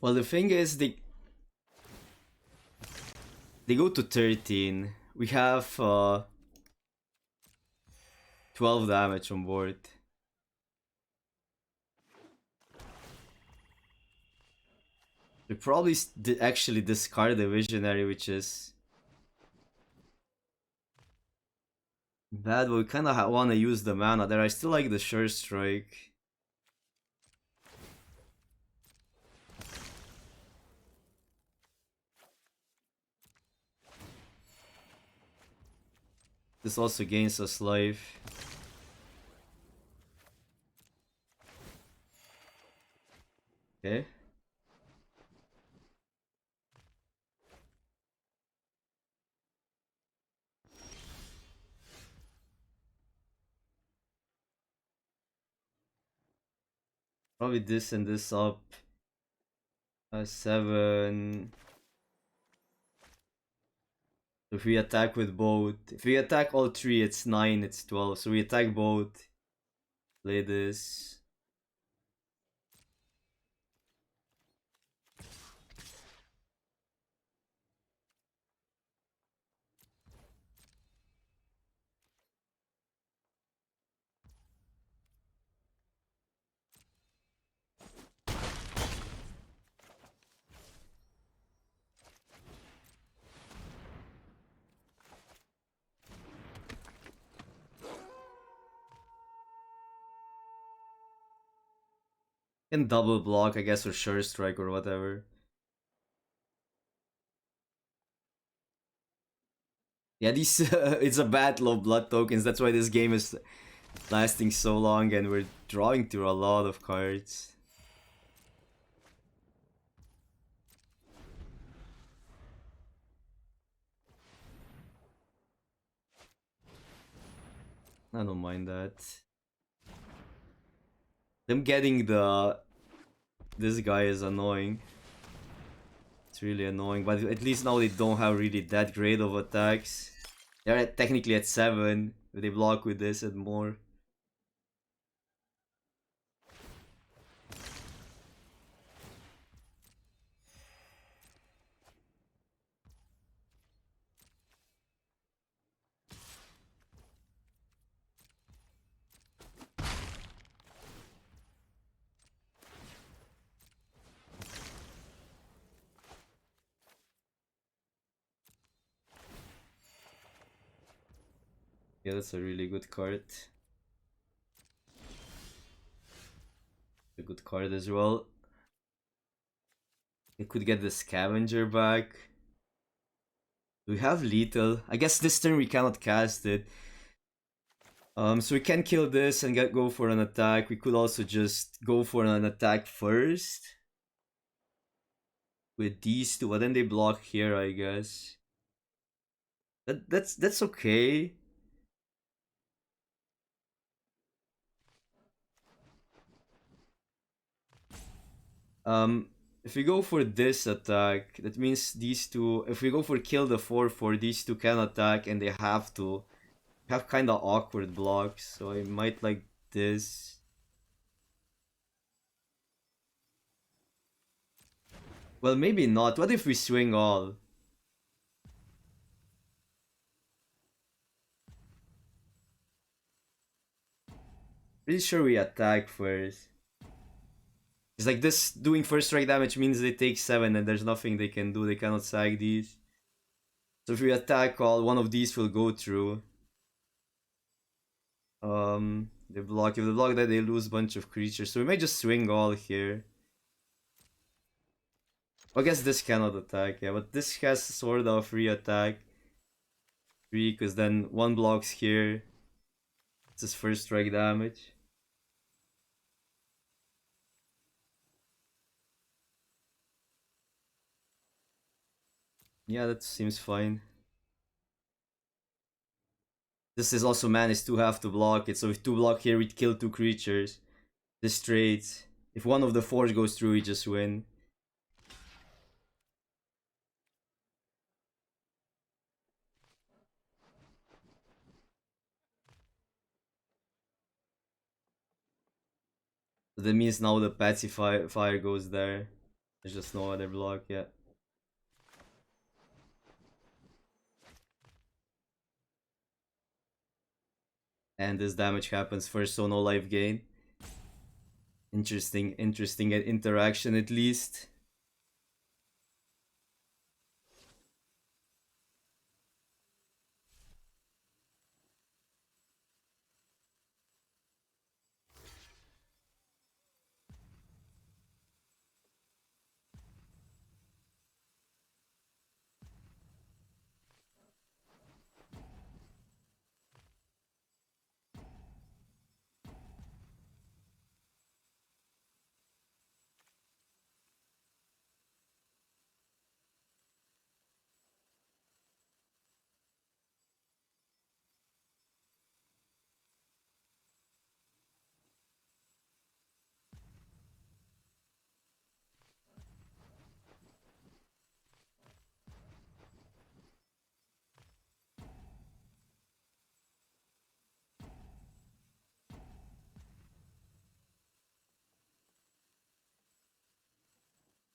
Well, the thing is, they go to 13. We have 12 damage on board. We probably actually discard the Visionary, which is bad, but we kind of want to use the mana there. I still like the Sure Strike. This also gains us life. Okay. Probably this and this up. 7. If we attack with both, if we attack all 3, it's 9, it's 12. So we attack both. Play this. And double block, I guess, or Sure Strike or whatever. Yeah, these it's a battle of blood tokens. That's why this game is lasting so long, and we're drawing through a lot of cards. I don't mind that. Them getting this guy is annoying. It's really annoying, but at least now they don't have really that great of attacks. They're technically at 7, but they block with this and more. Yeah, that's a really good card. A good card as well. We could get the Scavenger back. We have Lethal. I guess this turn we cannot cast it. So we can kill this and go for an attack. We could also just go for an attack first. With these two, but then they block here, I guess. That's okay. If we go for this attack, that means these two. If we go for kill the 4/4, these two can attack, and they have to have kind of awkward blocks. So I might like this. Well, maybe not. What if we swing all? Pretty sure we attack first. It's like this doing first strike damage means they take 7 and there's nothing they can do. They cannot sag these. So if we attack all, one of these will go through. They block. If they block that, they lose a bunch of creatures. So we may just swing all here. I guess this cannot attack, yeah, but this has sort of free attack. 3, because then one blocks here. It's his first strike damage. Yeah, that seems fine. This is also managed to have to block it, so if 2 block here, we'd kill 2 creatures. This trades. If one of the 4 goes through, we just win. So that means now the pacifier goes there. There's just no other block yet. And this damage happens first, so no life gain. Interesting interaction at least.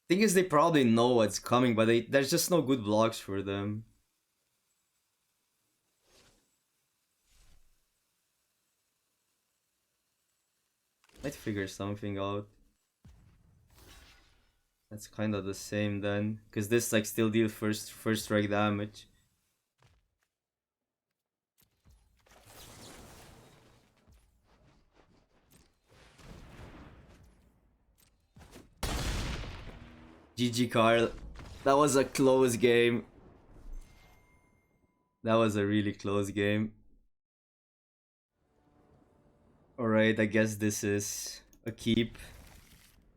Thing is, they probably know what's coming, but there's just no good blocks for them. Might figure something out. That's kind of the same then, because this like still deals first strike damage. GG Carl, that was a close game. That was a really close game. Alright, I guess this is a keep.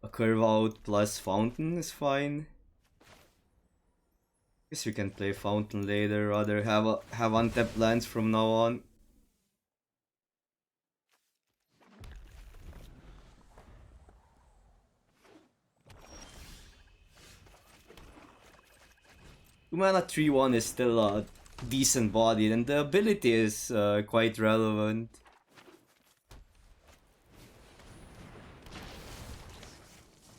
A curve out plus fountain is fine. Guess we can play fountain later, rather have untapped lands from now on. Two mana 3/1 is still a decent body, and the ability is quite relevant.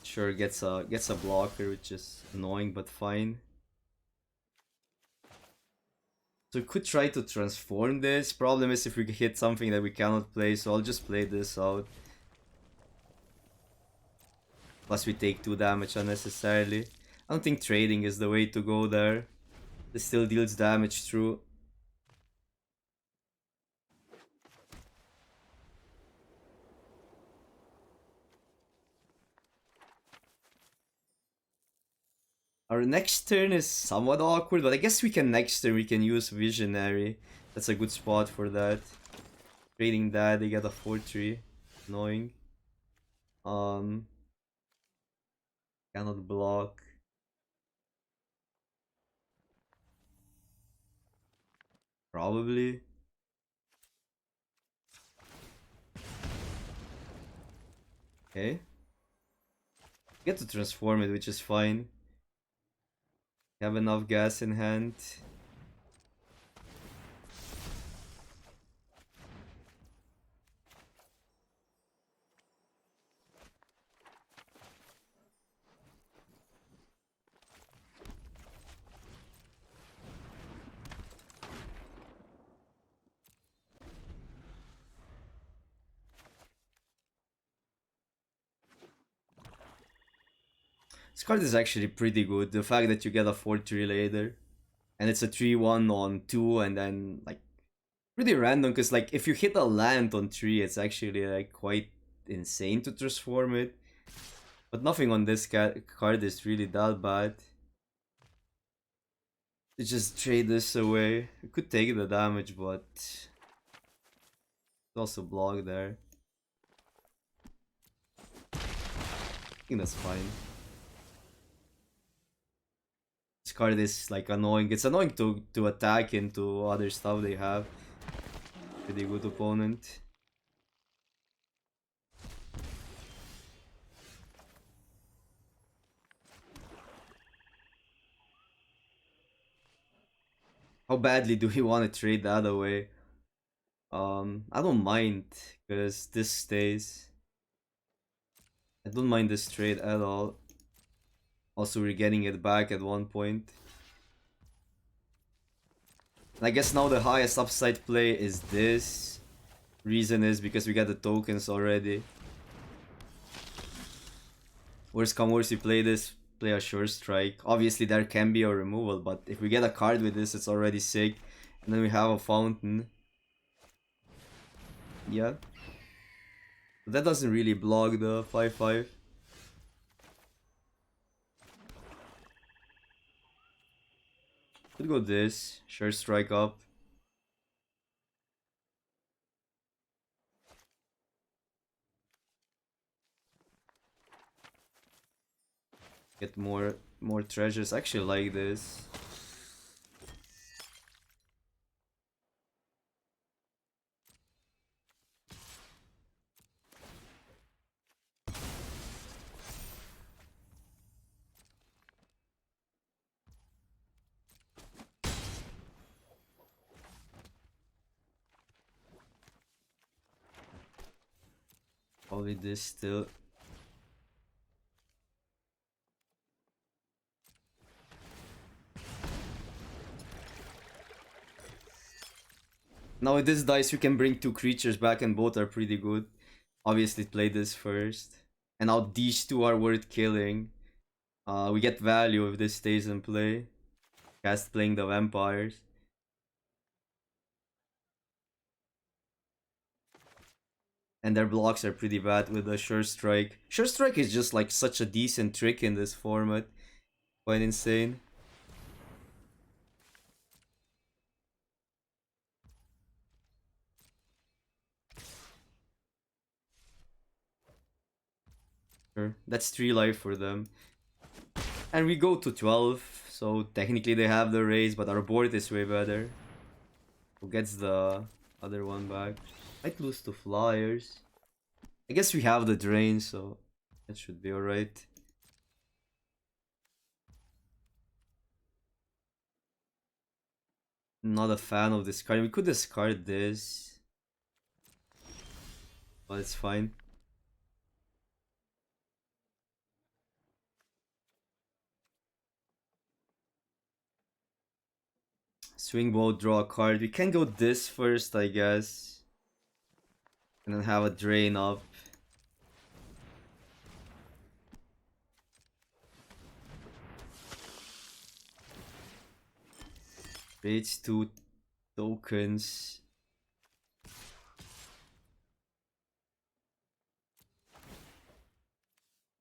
Sure, gets a blocker, which is annoying but fine. So we could try to transform this. Problem is if we hit something that we cannot play, so I'll just play this out. Plus we take 2 damage unnecessarily. I don't think trading is the way to go there. This still deals damage through. Our next turn is somewhat awkward, but I guess we can next turn we can use Visionary. That's a good spot for that. Trading that, they get a 4/3. Annoying. Cannot block. Probably. Okay. Get to transform it, which is fine. Have enough gas in hand. This card is actually pretty good. The fact that you get a 4/3 later. and it's a 3-1 on 2, and then like pretty random because like if you hit a land on 3, it's actually like quite insane to transform it. But nothing on this card is really that bad. You just trade this away. You could take the damage, but it's also blocked there. I think that's fine. This card is like annoying. It's annoying to attack into other stuff they have. Pretty good opponent. How badly do we want to trade that away? I don't mind because this stays. I don't mind this trade at all. Also, we're getting it back at one point. And I guess now the highest upside play is this. Reason is because we got the tokens already. Worst come worst, we play this, play a Sure Strike. Obviously there can be a removal, but if we get a card with this, it's already sick. And then we have a fountain. Yeah. But that doesn't really block the 5-5. Could go this, Sure Strike up. Get more treasures. I actually like this. Probably this still. Now with this dice, we can bring 2 creatures back and both are pretty good. Obviously play this first. And now these 2 are worth killing. We get value if this stays in play. Cast playing the vampires. And their blocks are pretty bad with the Sure Strike. Sure Strike is just like such a decent trick in this format. Quite insane. Sure. That's 3 life for them. And we go to 12. So technically they have the raise, but our board is way better. Who gets the other one back? Might lose to Flyers. I guess we have the drain, so that should be alright. Not a fan of this card. We could discard this, but it's fine. Swing vote, draw a card. We can go this first, I guess. And then have a drain up. Creates 2 tokens.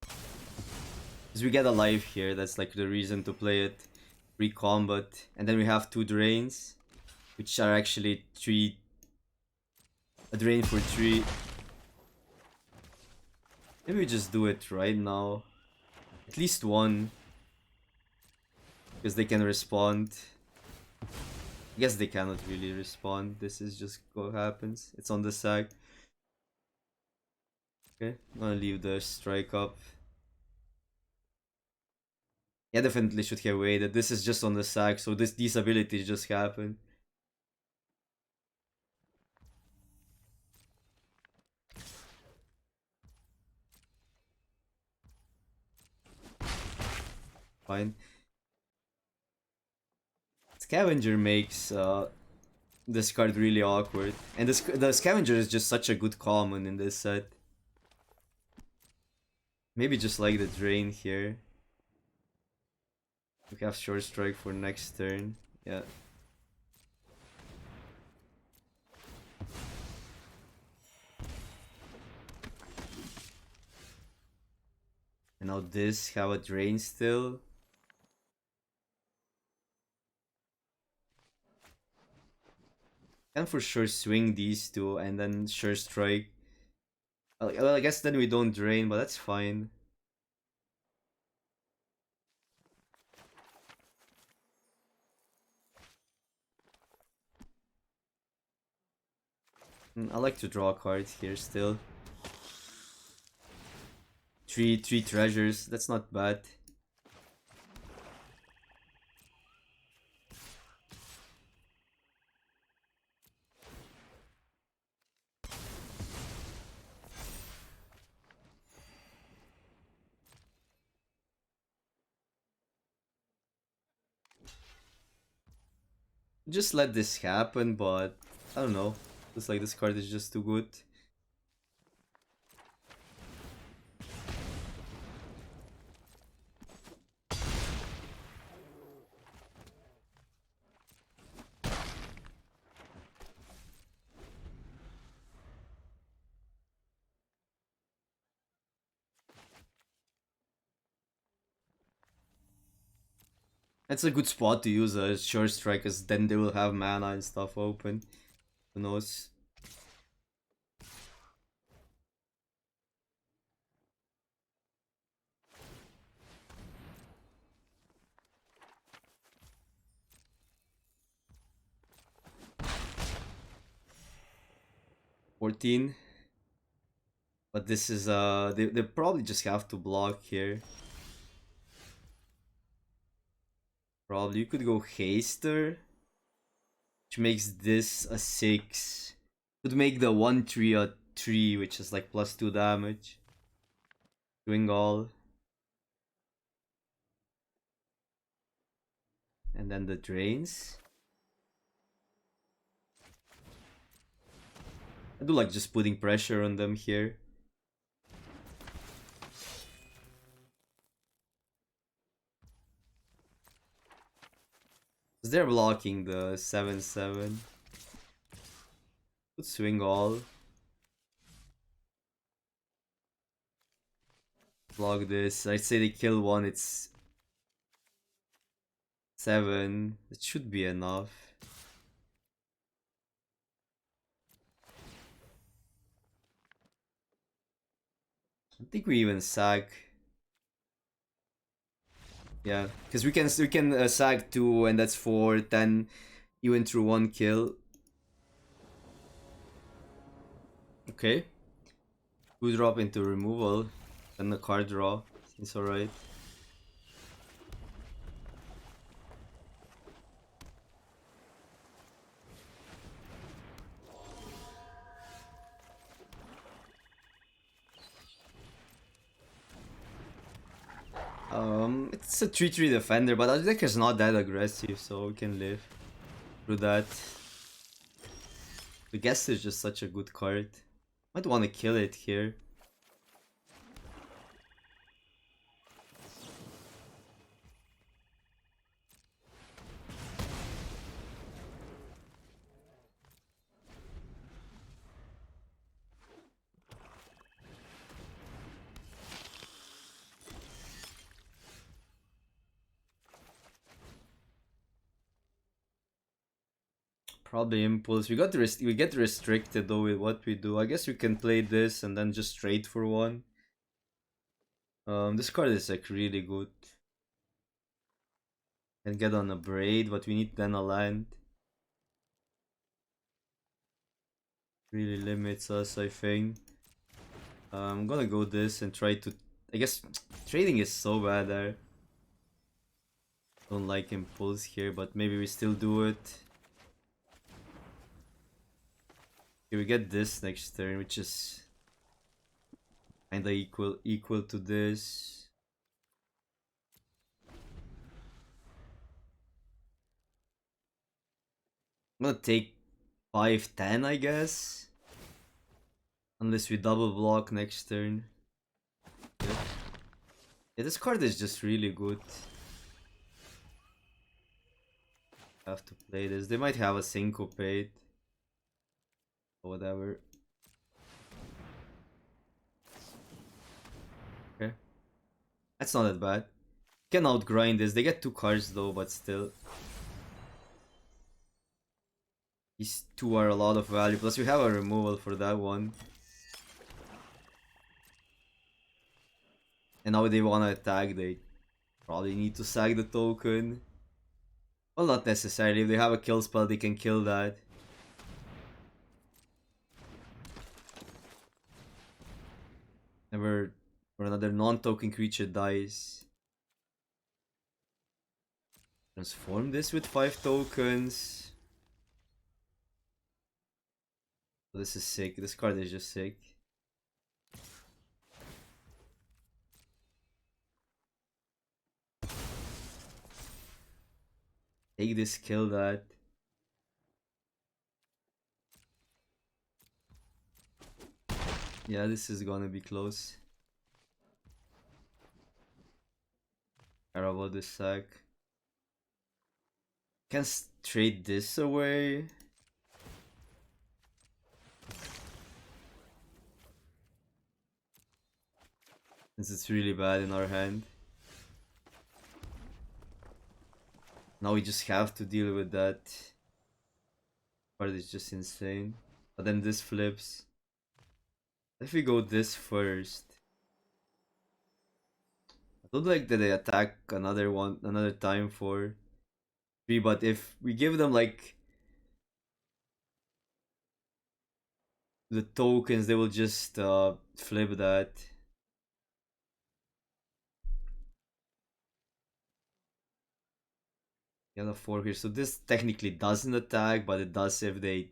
Because we get a life here, that's like the reason to play it. Free combat. And then we have 2 drains. Which are actually 3. A drain for 3. Maybe we just do it right now. At least 1. Because they can respond. I guess they cannot really respond. This is just what happens. It's on the sack. Okay, I'm gonna leave the strike up. Yeah, definitely should have waited. This is just on the sack, so these abilities just happen. Fine. Scavenger makes this card really awkward. And the Scavenger is just such a good common in this set. Maybe just like the drain here. We have Short Strike for next turn. Yeah. And now this, have a drain still. Can for sure swing these two and then sure strike. Well, I guess then we don't drain, but that's fine. I like to draw cards here still. Three treasures, that's not bad. Just let this happen, but I don't know. Looks like this card is just too good. It's a good spot to use a short strike, because then they will have mana and stuff open. Who knows? $14. But this is they probably just have to block here. Probably you could go Haster, which makes this a 6. Could make the 1/3 a 3, which is like +2 damage. Doing all. And then the drains. I do like just putting pressure on them here. Because they're blocking the 7/7. Could swing all. Block this. I'd say they kill one, it's 7. It should be enough. I think we even sack. Yeah, because we can sag 2 and that's 4, 10, even through 1 kill. Okay. 2 drop into removal, then the card draw. Seems alright. It's a 3/3 defender, but our deck is not that aggressive, so we can live through that. The guest is just such a good card. Might want to kill it here. Probably impulse. We get restricted though with what we do. I guess we can play this and then just trade for one. This card is like really good. Can get on a braid, but we need then a land. Really limits us, I think. I'm gonna go this and try to. I guess trading is so bad there. Don't like impulse here, but maybe we still do it. Okay, we get this next turn, which is kinda equal to this. I'm gonna take 5/10, I guess. Unless we double block next turn. Yeah. Yeah, this card is just really good. Have to play this. They might have a syncopate. Or whatever. Okay. That's not that bad. Can outgrind this. They get 2 cards though, but still. These 2 are a lot of value. Plus we have a removal for that one. And now they wanna attack, they probably need to sack the token. Well, not necessarily. If they have a kill spell, they can kill that. Never, or another non-token creature dies. Transform this with 5 tokens. This is sick. This card is just sick. Take this, kill that. Yeah, this is gonna be close. Care about this sack. Can trade this away. Since it's really bad in our hand. Now we just have to deal with that. Card is just insane. But then this flips. If we go this first. I don't like that they attack another time for 3, but if we give them like the tokens, they will just flip that. Get a 4 here, so this technically doesn't attack, but it does if they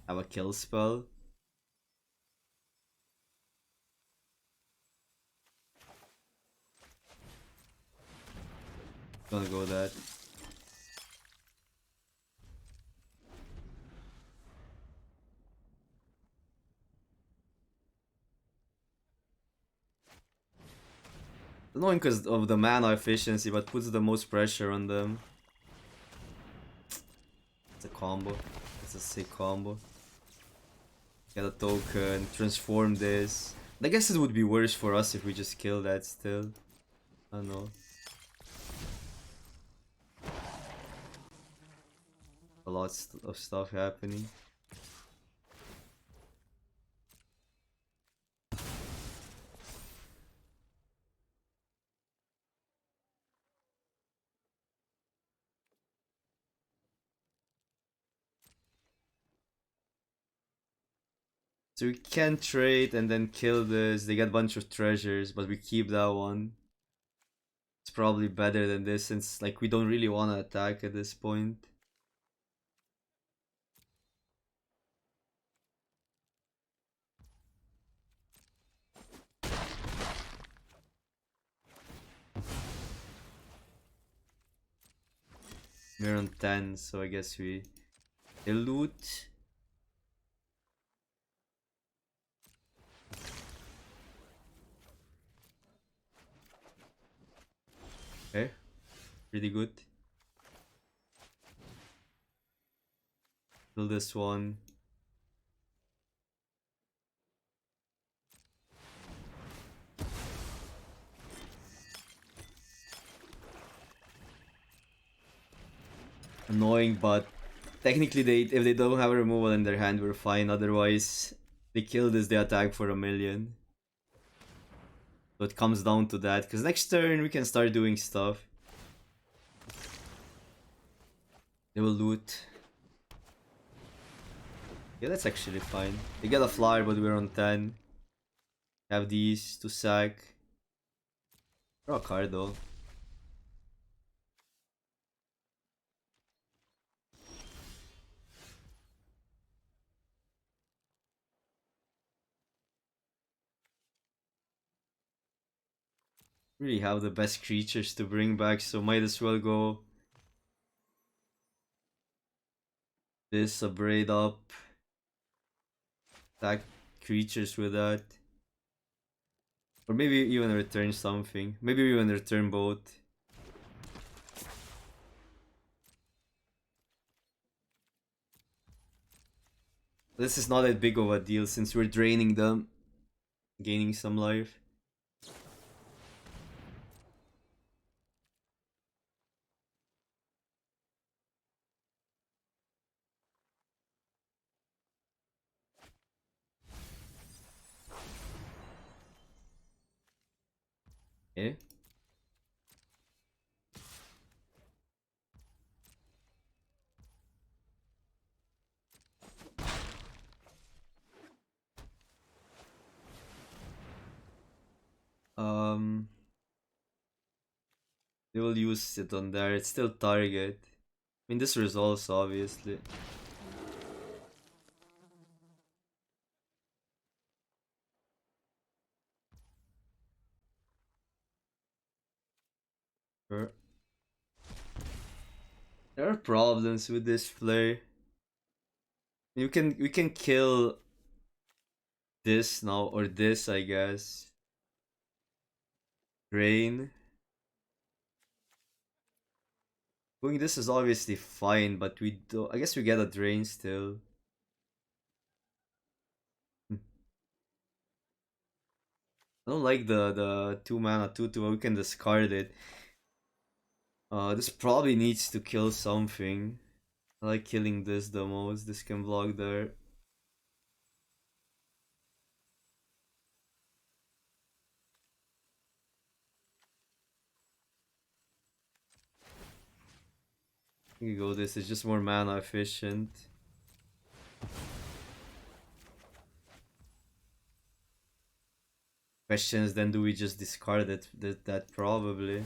have a kill spell. Gonna go that. Annoying because of the mana efficiency, but puts the most pressure on them. It's a combo. It's a sick combo. Get a token, transform this. I guess it would be worse for us if we just kill that still. I don't know. A lot of stuff happening. So we can trade and then kill this. They get a bunch of treasures, but we keep that one. It's probably better than this since like we don't really want to attack at this point. We're on 10, so I guess we loot. Okay, pretty good. Kill this one. Annoying, but technically if they don't have a removal in their hand, we're fine. Otherwise, they kill this, they attack for 1,000,000. So it comes down to that, because next turn we can start doing stuff. They will loot. Yeah, that's actually fine. They get a flyer, but we're on 10. Have these to sack. Draw a card though. Really have the best creatures to bring back, so might as well go this, a braid up. Attack creatures with that. Or maybe even return something. Maybe even return both. This is not that big of a deal since we're draining them, gaining some life. Okay. Um, they will use it on there. It's still target. I mean, this resolves obviously. Sure. There are problems with this play. We can kill this now or this, I guess. Drain. Doing this is obviously fine, but we do. I guess we get a drain still. Hmm. I don't like the 2 mana 2/2. We can discard it. This probably needs to kill something. I like killing this the most. This can block there. You go. This is just more mana efficient. Questions. Then do we just discard it? That probably.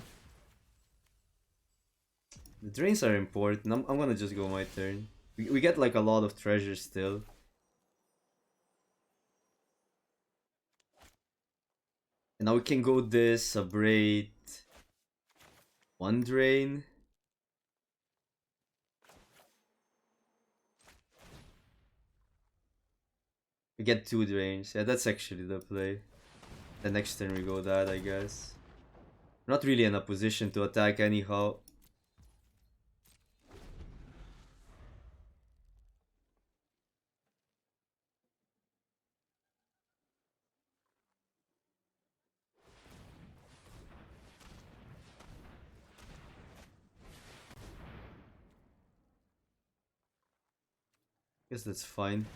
The drains are important. I'm gonna just go my turn. We get like a lot of treasure still. And now we can go this, abrade, one drain. We get two drains. Yeah, that's actually the play. The next turn we go that, I guess. We're not really in a position to attack anyhow. Guess that's fine.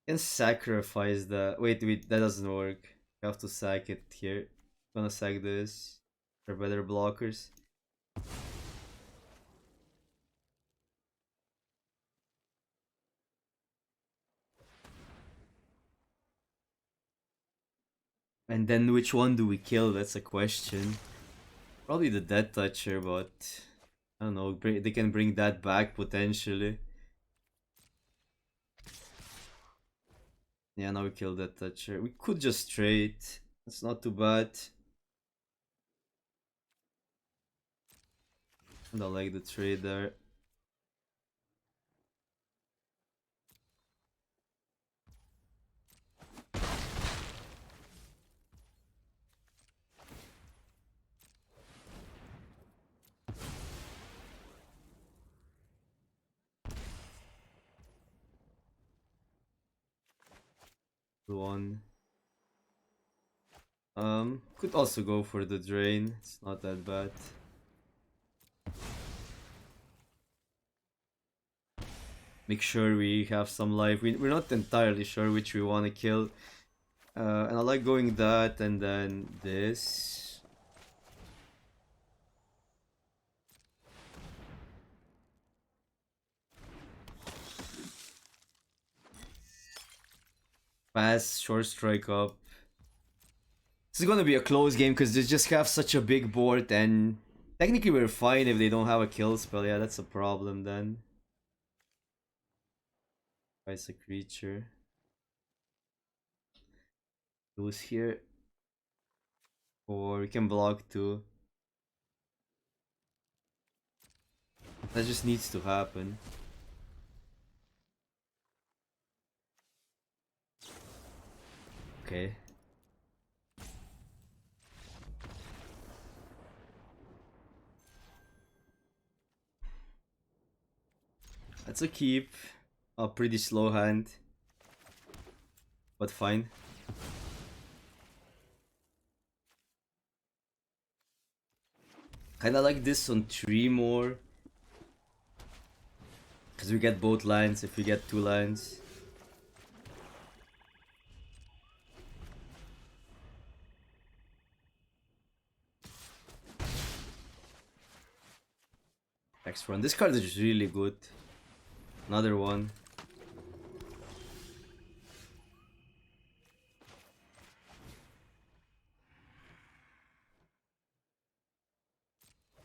Can sacrifice the. Wait, that doesn't work. You have to sack it here. Gonna sack this. They're better blockers. And then which one do we kill? That's a question. Probably the Death Toucher, but I don't know. They can bring that back potentially. Yeah, now we kill Death Toucher. We could just trade. That's not too bad. I don't like the trade there. One. Could also go for the drain. It's not that bad. Make sure we have some life. We're not entirely sure which we want to kill. And I like going that and then this. Pass, short strike up. This is gonna be a close game because they just have such a big board and technically we're fine if they don't have a kill spell. Yeah, that's a problem then. Price a creature. Lose here. Or we can block too. That just needs to happen. Okay. That's a keep. A pretty slow hand. But fine. Kinda like this on 3 more. Because we get both lines if we get 2 lines. Next one. This card is really good. Another one.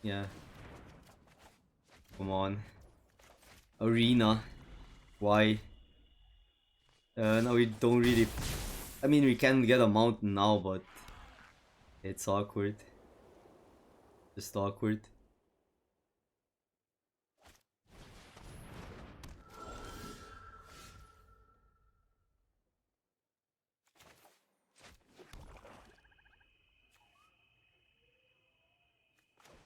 Yeah. Come on. Arena. Why? No, we don't really... I mean, we can get a mountain now, but... It's awkward. Just awkward.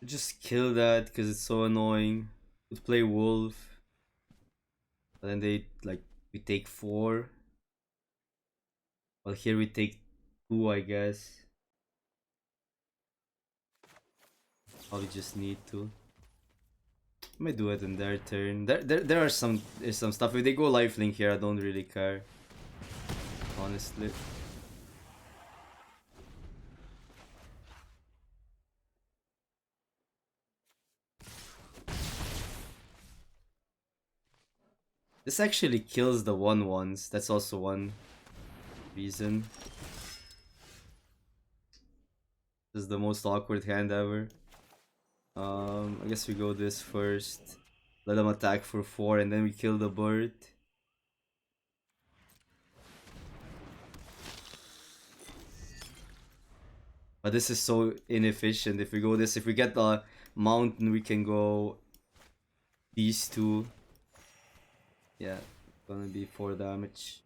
Just kill that because it's so annoying. Would play wolf. But then they, like, we take 4. Well, here we take 2, I guess. Probably just need to. I might do it in their turn. There are some stuff. If they go lifelink here, I don't really care. Honestly. This actually kills the 1/1s. That's also one reason. This is the most awkward hand ever. I guess we go this first. Let them attack for 4 and then we kill the bird. But this is so inefficient. If we go this, if we get the mountain, we can go these 2. Yeah, gonna be 4 damage.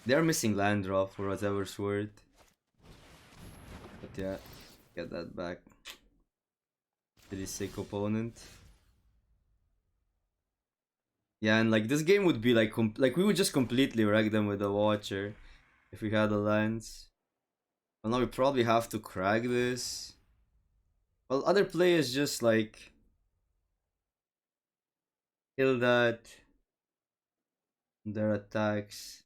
They're missing land draw for whatever's worth. But yeah, get that back. Pretty sick opponent. Yeah, and like this game would be like we would just completely wreck them with the Watcher if we had the lands. Well, now we probably have to crack this. Well, other players just like kill that. Their attacks.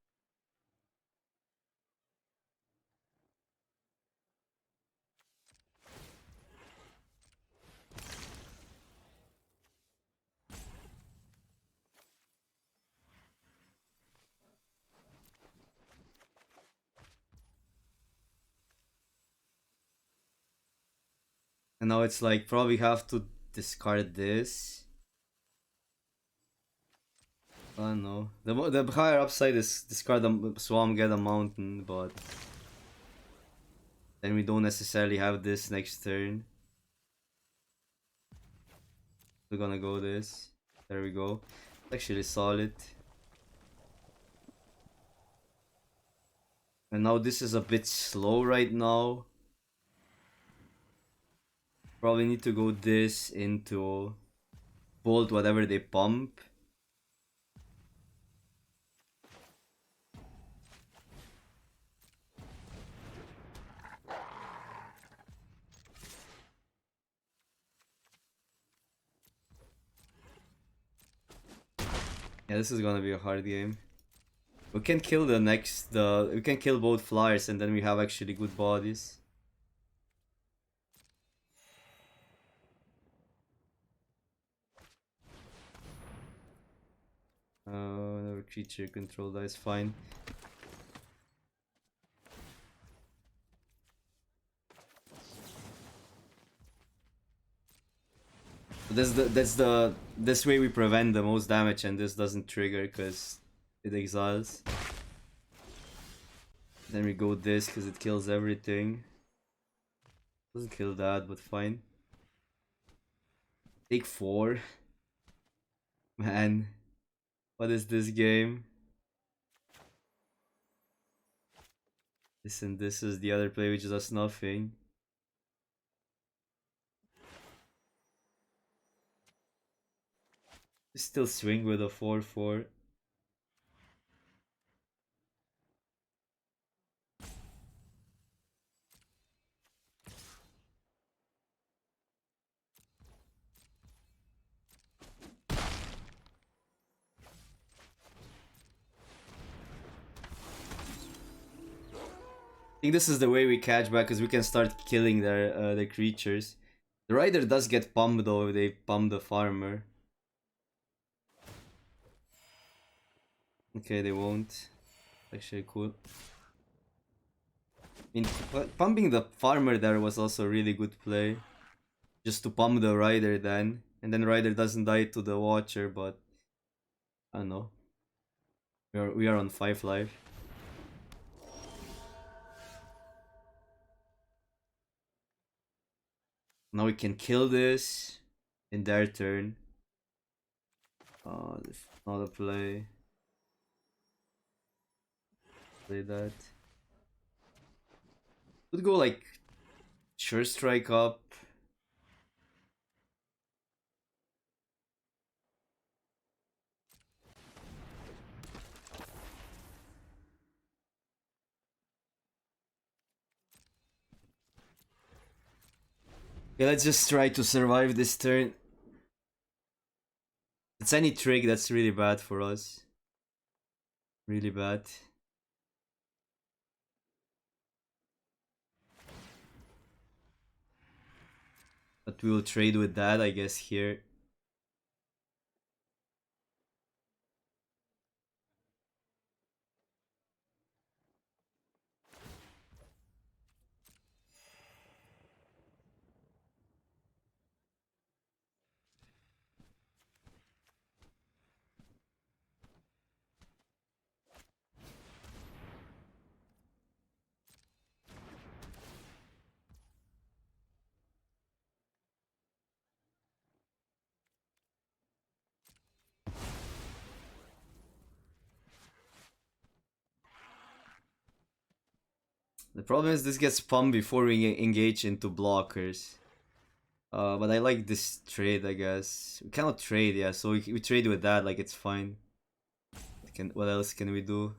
And now it's like probably have to discard this. I don't know. The higher upside is discard the swamp, get a mountain, but then we don't necessarily have this next turn. We're gonna go this. There we go. Actually solid. And now this is a bit slow right now. Probably need to go this into bolt whatever they pump. Yeah, this is gonna be a hard game. We can kill we can kill both flyers and then we have actually good bodies. Another creature control dice, fine. This way we prevent the most damage and this doesn't trigger because it exiles. Then we go this because it kills everything. Doesn't kill that, but fine. Take 4. Man, what is this game? This and this is the other play which does nothing. Still swing with a 4-4. I think this is the way we catch back, because we can start killing their the creatures. The rider does get pummed though if they pump the farmer. Okay, they won't. Actually, cool. I mean, pumping the farmer there was also a really good play. Just to pump the rider then. And then rider doesn't die to the watcher, but I don't know. We are on 5 life. Now we can kill this in their turn. Oh, this is not a play. Play that. Could go like sure strike up. Yeah, let's just try to survive this turn. It's any trick that's really bad for us. Really bad. But we will trade with that, I guess, here. The problem is this gets pumped before we engage into blockers. But I like this trade, I guess. We cannot trade, yeah, so we trade with that, like it's fine. What else can we do?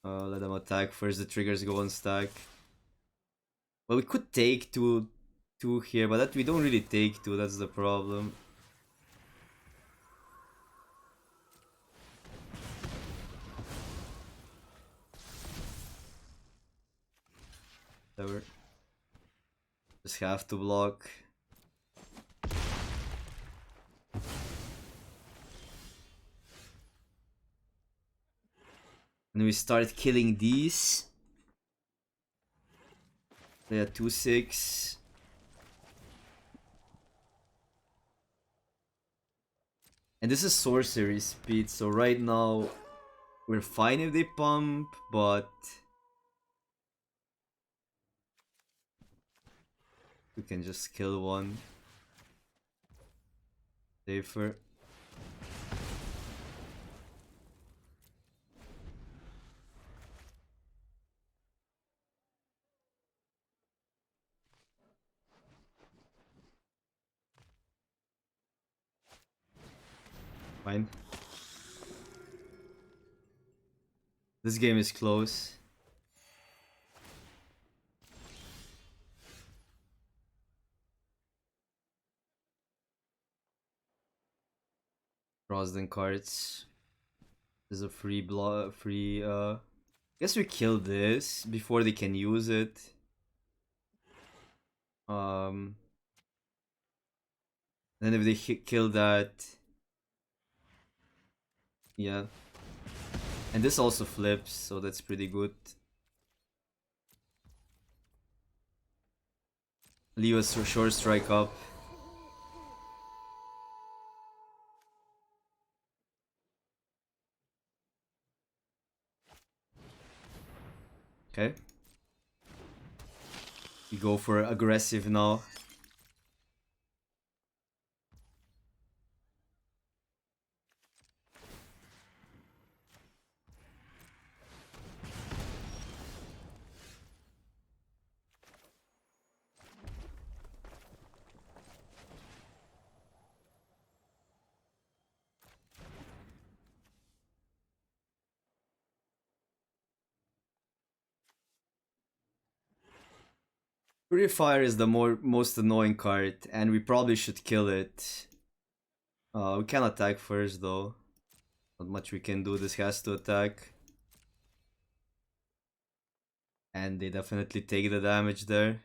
Let them attack first, the triggers go on stack. Well, we could take two here, but that we don't really take two, that's the problem. Whatever. Just have to block. And we start killing these. They are 2-6. And this is sorcery speed, so right now we're fine if they pump, but we can just kill one. Safer. Fine. This game is close. Rosden cards. There's a free guess we kill this before they can use it. Then if they kill that, yeah. And this also flips, so that's pretty good. Leave us short strike up. Okay. We go for aggressive now. Purifier is the most annoying card, and we probably should kill it. We can attack first though. Not much we can do, this has to attack. And they definitely take the damage there.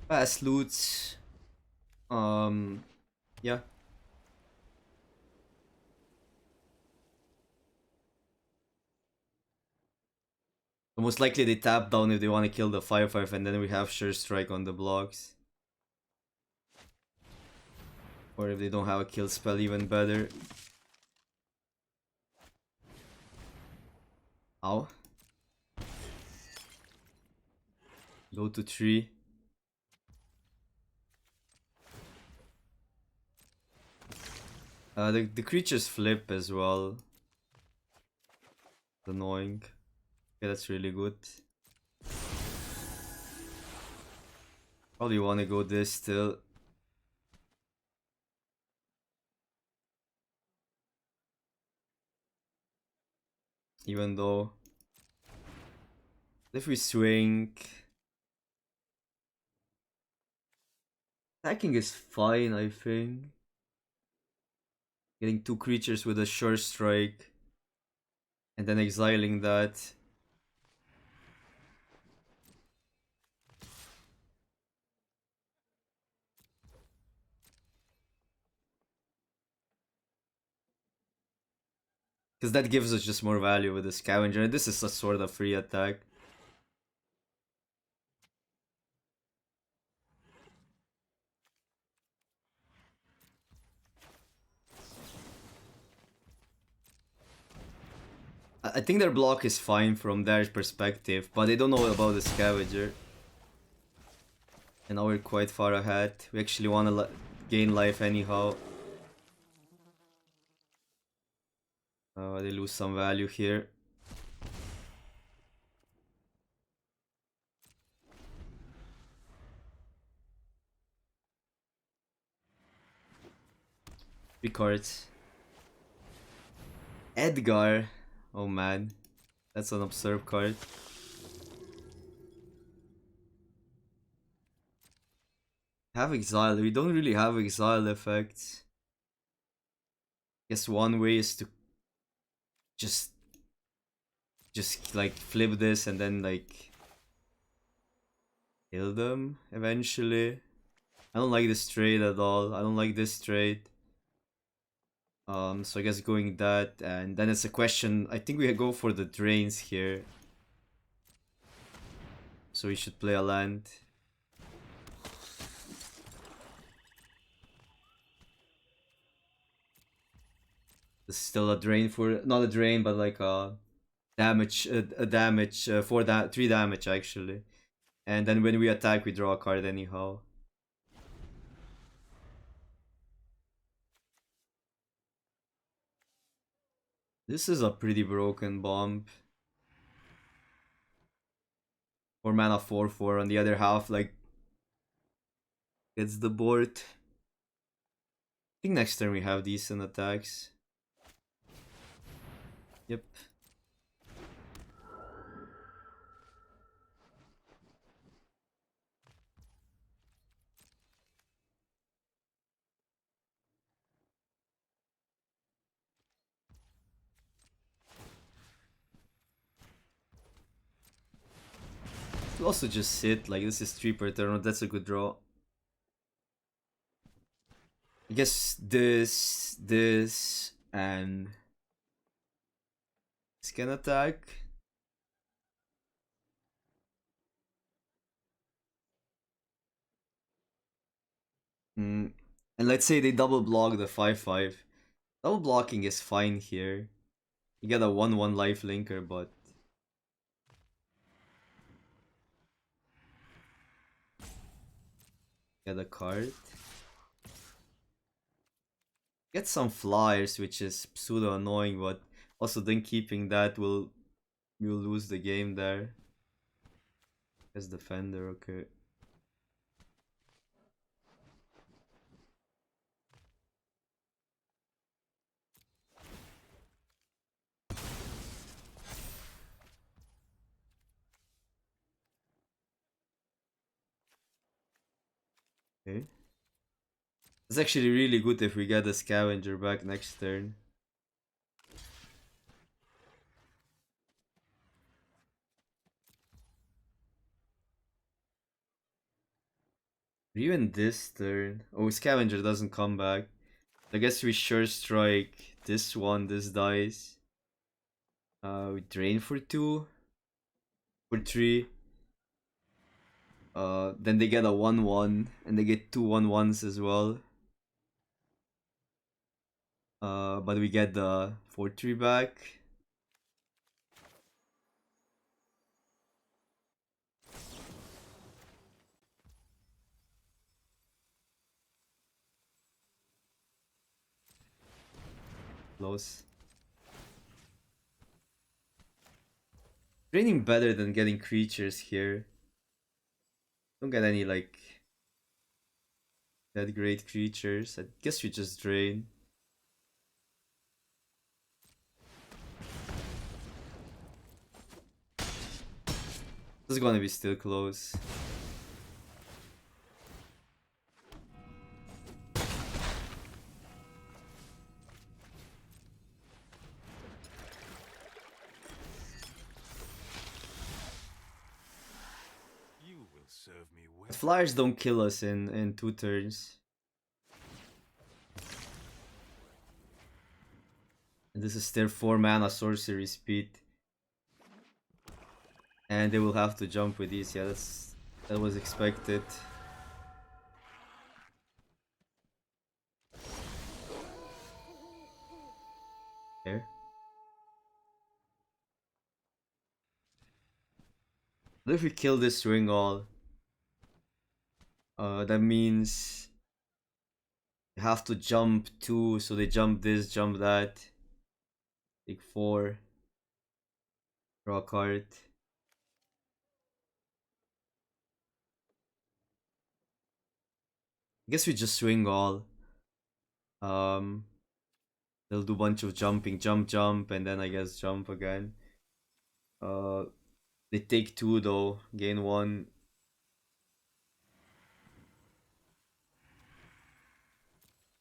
Fast loots. Yeah. Most likely they tap down if they want to kill the 5/5, and then we have Sure Strike on the blocks. Or if they don't have a kill spell, even better. Ow. Go to 3. The creatures flip as well. Annoying. Okay, that's really good. Probably want to go this still. Even though if we swing, attacking is fine, I think. Getting 2 creatures with a Sure Strike and then exiling that. Because that gives us just more value with the scavenger, and this is a sort of free attack. I think their block is fine from their perspective, but they don't know about the scavenger. And now we're quite far ahead. We actually want to gain life anyhow. They lose some value here. Three cards. Edgar. Oh man. That's an absurd card. Have exile. We don't really have exile effects. Guess one way is to just like flip this and then like kill them eventually. I don't like this trade at all. I don't like this trade. So I guess going that, and then it's a question. I think we go for the drains here. So we should play a land. This is still a drain for, not a drain, but like a damage, a damage, 3 damage actually. And then when we attack, we draw a card anyhow. This is a pretty broken bomb. 4 mana 4/4 on the other half, like gets the board. I think next turn we have decent attacks. Yep. We'll also just sit, like this is 3 per turn, that's a good draw. I guess this, and this can attack. And let's say they double block the 5/5. Double blocking is fine here. You get a 1/1 life linker, but get a card. Get some flyers, which is pseudo annoying, but also then keeping that will, you'll lose the game there. As defender, okay. Okay. It's actually really good if we get a scavenger back next turn. Or even this turn. Oh, scavenger doesn't come back. I guess we sure strike this one, this dies. We drain for 2. For 3. Then they get a 1/1, and they get 2 1/1s as well. But we get the 4/3 back. Close. Draining better than getting creatures here. Don't get any like that great creatures. I guess we just drain. This is gonna be still close. But flyers don't kill us in 2 turns. And this is their 4 mana sorcery speed. And they will have to jump with these. Yeah, that was expected. There. What if we kill this ring all? That means they have to jump 2, so they jump this, jump that. Take 4. Draw a card. I guess we just swing all. Um, they'll do a bunch of jumping, jump, jump, and then I guess jump again. They take 2 though, gain 1.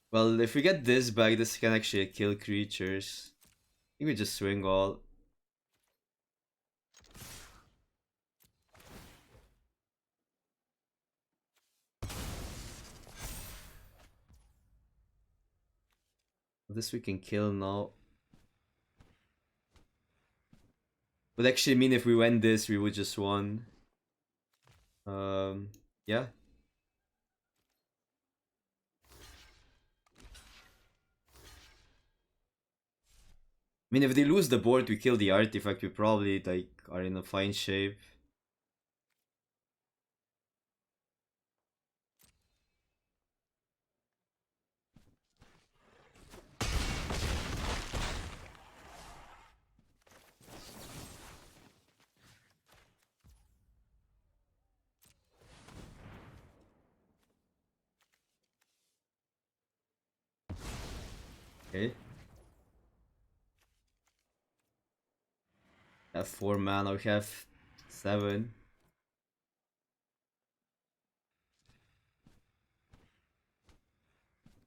Well, if we get this back, this can actually kill creatures. I think we just swing all. This we can kill now. Would actually mean if we win this, we would just won. Yeah. I mean, if they lose the board, we kill the artifact, we probably like are in a fine shape. Okay. Have 4 mana, we have 7.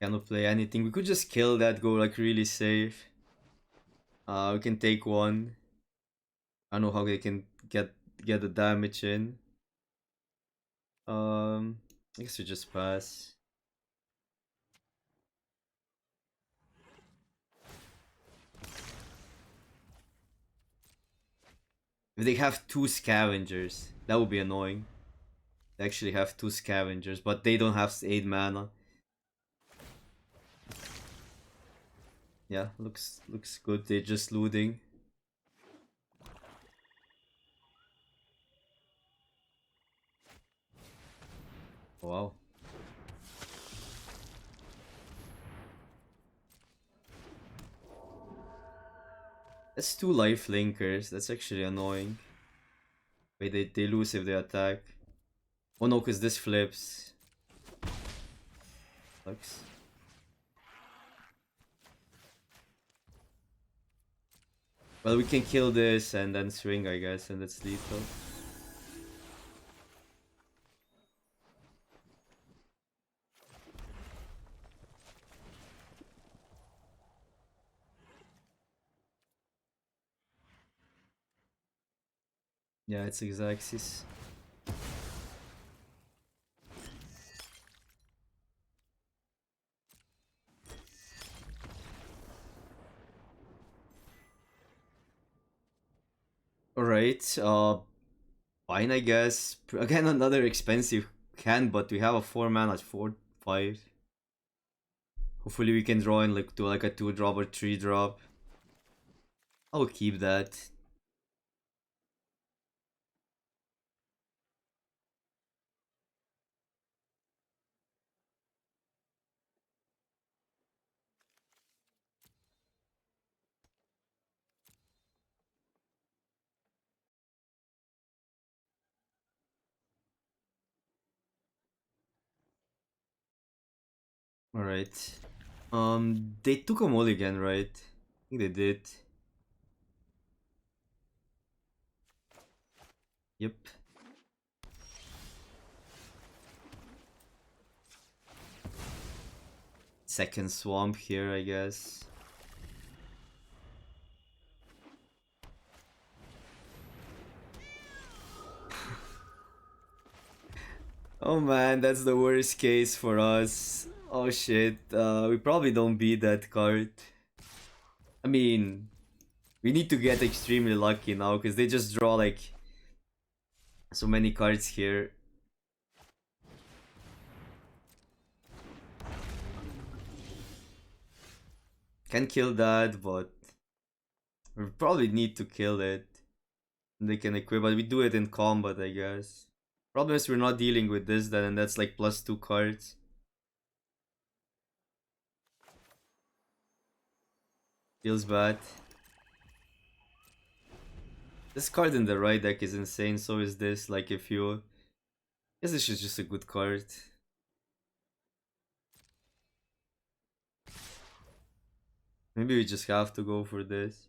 Cannot play anything. We could just kill that, go like really safe. We can take 1. I don't know how they can get the damage in. I guess we just pass. If they have 2 scavengers, that would be annoying. They actually have 2 scavengers, but they don't have 8 mana. Yeah, looks good. They're just looting. Wow. That's 2 life linkers. That's actually annoying. Wait, they lose if they attack. Oh no, because this flips. Sucks. Well, we can kill this and then swing, I guess, and that's lethal. Yeah, it's Xaxis. Alright, fine, I guess. Again, another expensive hand, but we have a 4 mana 4/5. Hopefully we can draw in like to like a 2-drop or 3-drop. I'll keep that. Alright. They took a mulligan, right? I think they did. Yep. Second swamp here, I guess. Oh man, that's the worst case for us. Oh shit, we probably don't beat that card. I mean, we need to get extremely lucky now, because they just draw like so many cards here. Can kill that, but we probably need to kill it. They can equip, but we do it in combat, I guess. Problem is we're not dealing with this then, and that's like +2 cards. Feels bad. This card in the right deck is insane, so is this. Like if you... I guess this is just a good card. Maybe we just have to go for this.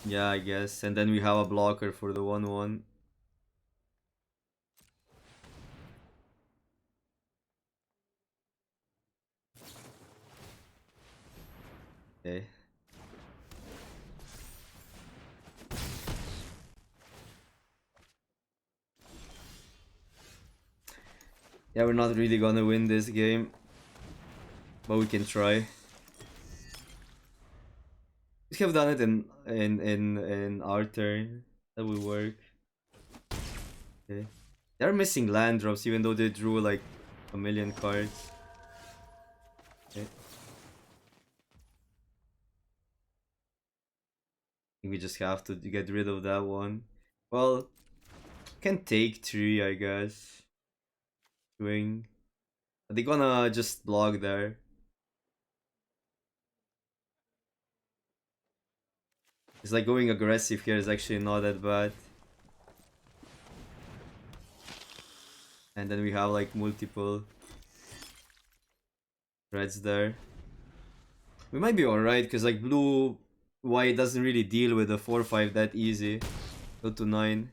Yeah, I guess. And then we have a blocker for the 1/1. Okay. Yeah, we're not really gonna win this game, but we can try. We have done it in our turn. That will work. Okay. They're missing land drops even though they drew like a million cards. Okay. I think we just have to get rid of that one. Well, can take 3, I guess. Swing. Are they gonna just block there? It's like going aggressive here is actually not that bad. And then we have like multiple reds there. We might be alright because like blue white doesn't really deal with the 4/5 that easy. Go to 9.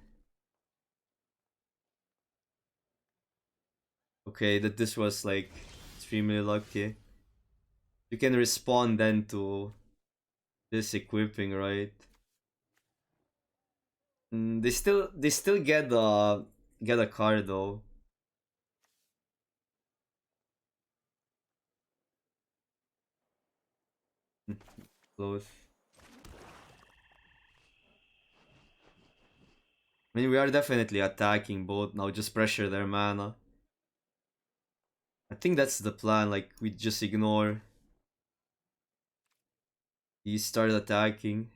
Okay, that this was like extremely lucky. You can respond then to this equipping, right? They still get a card though. Close. I mean, we are definitely attacking both now. Just pressure their mana. I think that's the plan. Like we just ignore. He started attacking.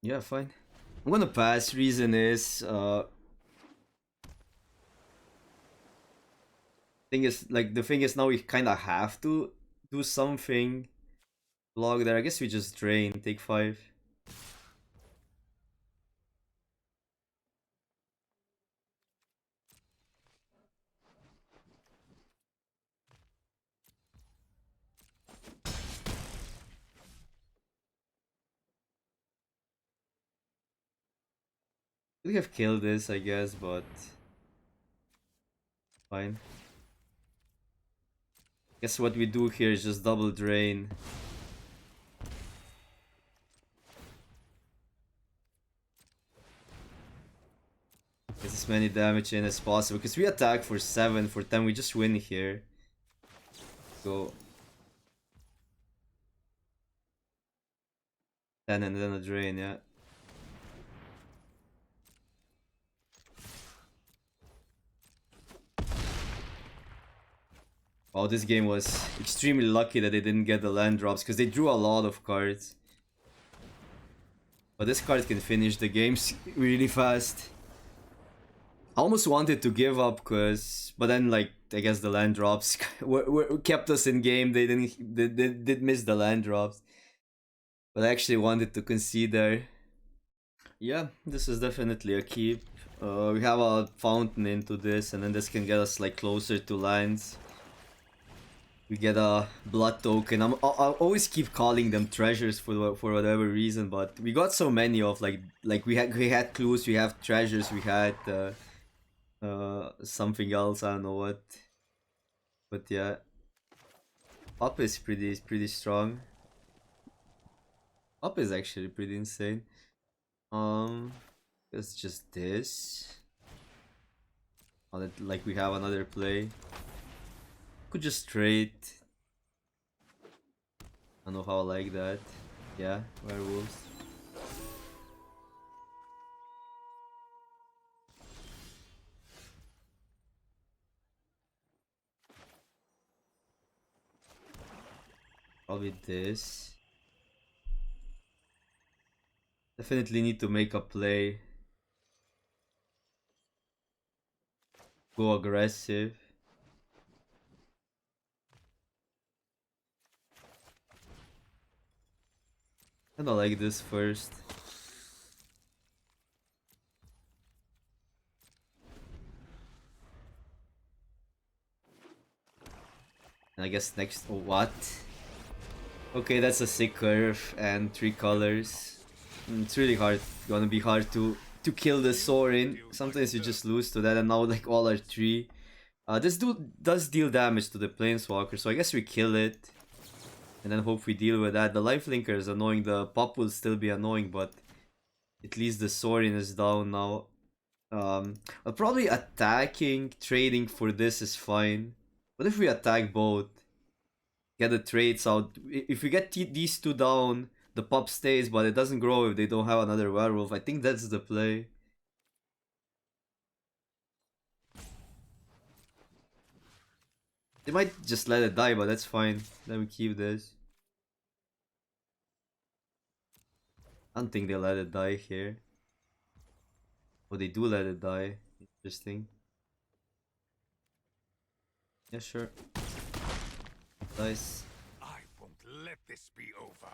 Yeah, fine. I'm gonna pass. Reason is, the thing is now we kind of have to do something. Block there. I guess we just drain. Take 5. We have killed this, I guess, but fine. Guess what we do here is just double drain. Get as many damage in as possible, because we attack for 7, for 10, we just win here. Go 10 and then a drain, yeah. Wow, this game was extremely lucky that they didn't get the land drops, because they drew a lot of cards. But this card can finish the games really fast. I almost wanted to give up, but then like I guess the land drops kept us in game. They did miss the land drops, but I actually wanted to concede there. Yeah, this is definitely a keep. We have a fountain into this, and then this can get us like closer to lands. We get a blood token. I'll always keep calling them treasures for whatever reason, but we got so many of like we had clues, we have treasures, we had something else, I don't know what, but yeah, up is pretty strong. Up is actually pretty insane. It's just this. Oh, that, like we have another play. Could just trade. I don't know how I like that. Yeah, werewolves. Probably this. Definitely need to make a play. Go aggressive. Kinda like this first. And I guess next. Oh, what? Okay, that's a sick curve and 3 colors. It's really hard. Gonna be hard to kill the Sorin. Sometimes you just lose to that, and now like all are 3. This dude does deal damage to the Planeswalker, so I guess we kill it. And then hope we deal with that. The lifelinker is annoying, the pop will still be annoying, but at least the Sorin is down now. Probably attacking, trading for this is fine. What if we attack both? Get the trades out. If we get these 2 down, the pop stays, but it doesn't grow if they don't have another werewolf. I think that's the play. They might just let it die, but that's fine. Then we keep this. I don't think they let it die here. Oh, they do let it die. Interesting. Yeah, sure. Nice. I won't let this be over.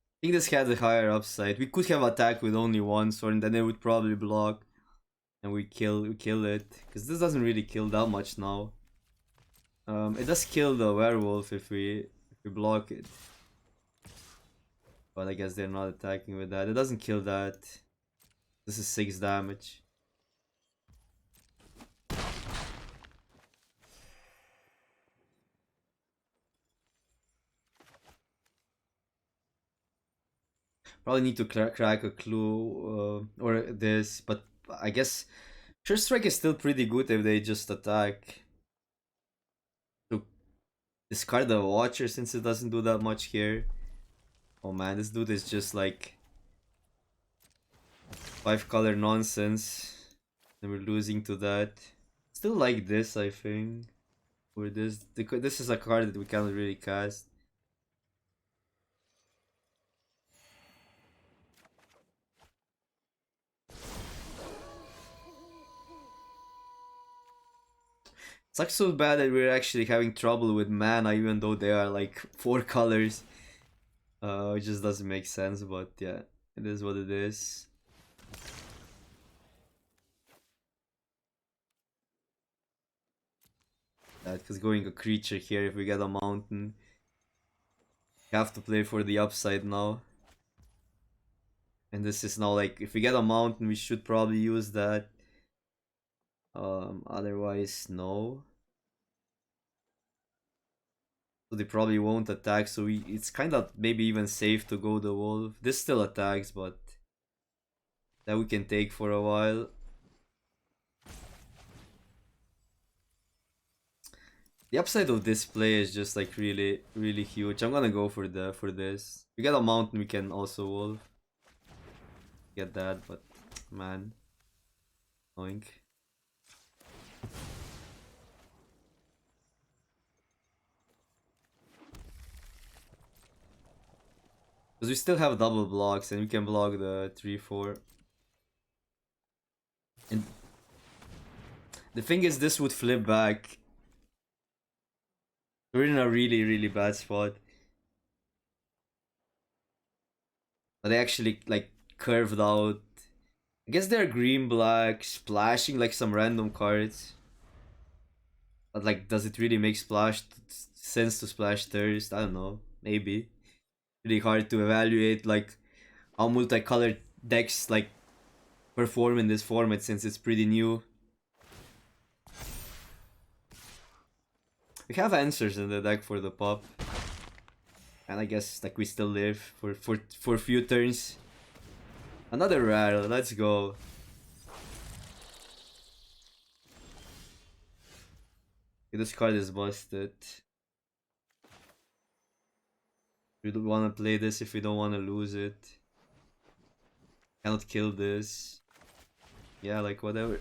I think this had a higher upside. We could have attacked with only one sword, and then it would probably block, and we kill it. Because this doesn't really kill that much now. It does kill the werewolf if we block it. But I guess they're not attacking with that. It doesn't kill that. This is 6 damage. Probably need to crack a clue or this, but I guess Sure Strike is still pretty good if they just attack. To discard the Watcher since it doesn't do that much here. Oh man, this dude is just like 5 color nonsense. And we're losing to that. Still like this, I think. Or this. This is a card that we can't really cast. It's like so bad that we're actually having trouble with mana even though they are like 4 colors. It just doesn't make sense, but yeah, it is what it is. that, because going a creature here, if we get a mountain, we have to play for the upside now. And this is now like, if we get a mountain, we should probably use that. Otherwise, no. So they probably won't attack, so it's kind of maybe even safe to go the wolf. This still attacks, but that we can take for a while. The upside of this play is just like really, really huge. I'm gonna go for this. If we get a mountain, we can also wolf. Get that, but man, annoying. Because we still have double blocks and we can block the 3-4. And the thing is, this would flip back. We're in a really, really bad spot. But they actually like curved out. I guess they're green black, splashing like some random cards. But like, does it really make sense to splash thirst? I don't know. Maybe. Really hard to evaluate like how multicolored decks like perform in this format since it's pretty new. We have answers in the deck for the pop. And I guess like we still live for a few turns. Another rare, let's go. Okay, this card is busted. We don't want to play this if we don't want to lose it. Cannot kill this. Yeah, like whatever.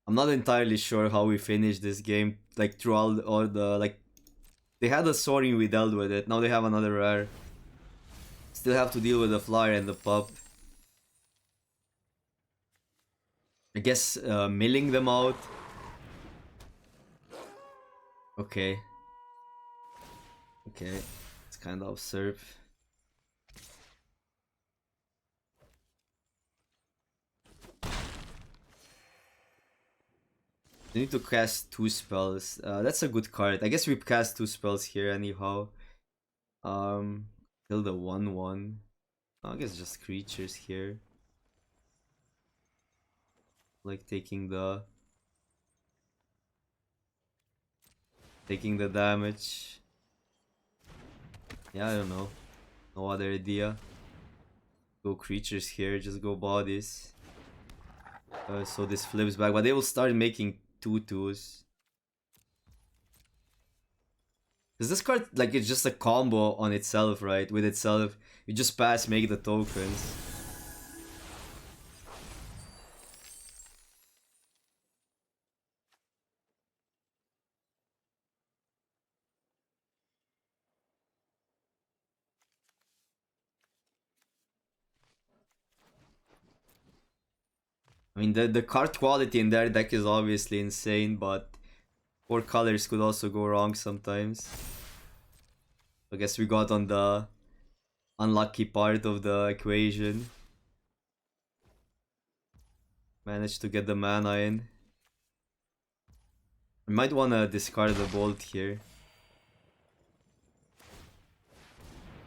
I'm not entirely sure how we finished this game. Like through all the like, they had a soaring, we dealt with it. Now they have another rare. Still have to deal with the flyer and the pop. I guess milling them out. Okay. Okay. It's kind of absurd. We need to cast 2 spells. That's a good card. I guess we cast 2 spells here anyhow. Kill the 1/1. I guess just creatures here. Like taking the damage. Yeah, I don't know. No other idea. Go creatures here, just go bodies. So this flips back, but they will start making 2/2s. Because this card, like, it's just a combo on itself, right? With itself, you just pass, make the tokens. I mean, the card quality in their deck is obviously insane, but 4 colors could also go wrong sometimes. I guess we got on the unlucky part of the equation. Managed to get the mana in. We might want to discard the bolt here.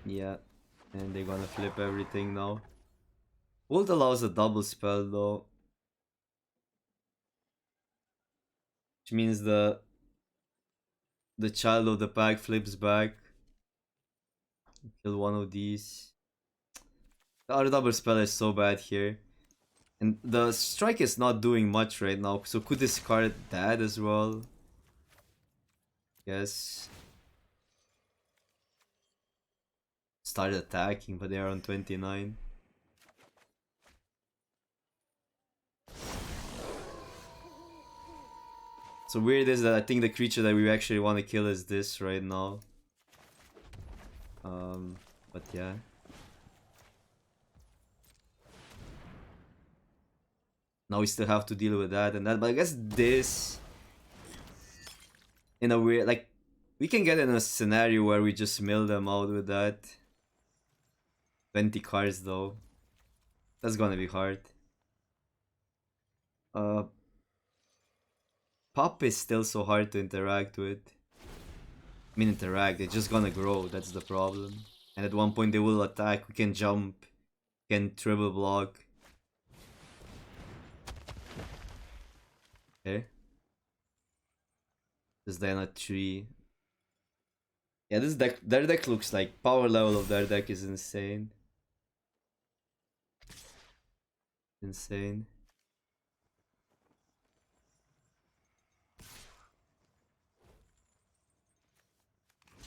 Yeah, and they're gonna flip everything now. Bolt allows a double spell though. Which means the child of the pack flips back. Kill one of these. Our double spell is so bad here. And the strike is not doing much right now, so could discard that as well. Yes. Start attacking, but they are on 29. So weird is that I think the creature that we actually want to kill is this right now. But yeah. Now we still have to deal with that and that, but I guess this, in a weird, like, we can get in a scenario where we just mill them out with that. 20 cards though. That's gonna be hard. Pop is still so hard to interact with. I mean interact, they're just gonna grow, that's the problem. And at one point they will attack, we can jump, can triple block. Okay. This then a 3. Yeah, this deck, their deck looks like power level of their deck is insane. Insane.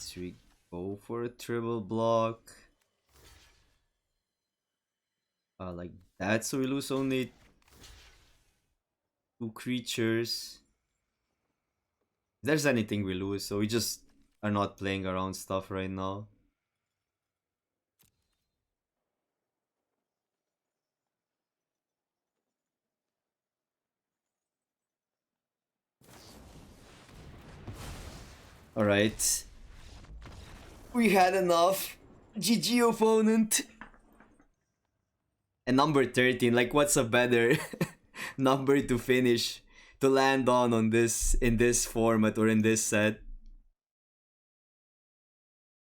Should we go for a triple block? Like that, so we lose only 2 creatures. If there's anything we lose, so we just are not playing around stuff right now. Alright. We had enough. GG opponent. And number 13, like what's a better number to finish, to land on this, in this format or in this set?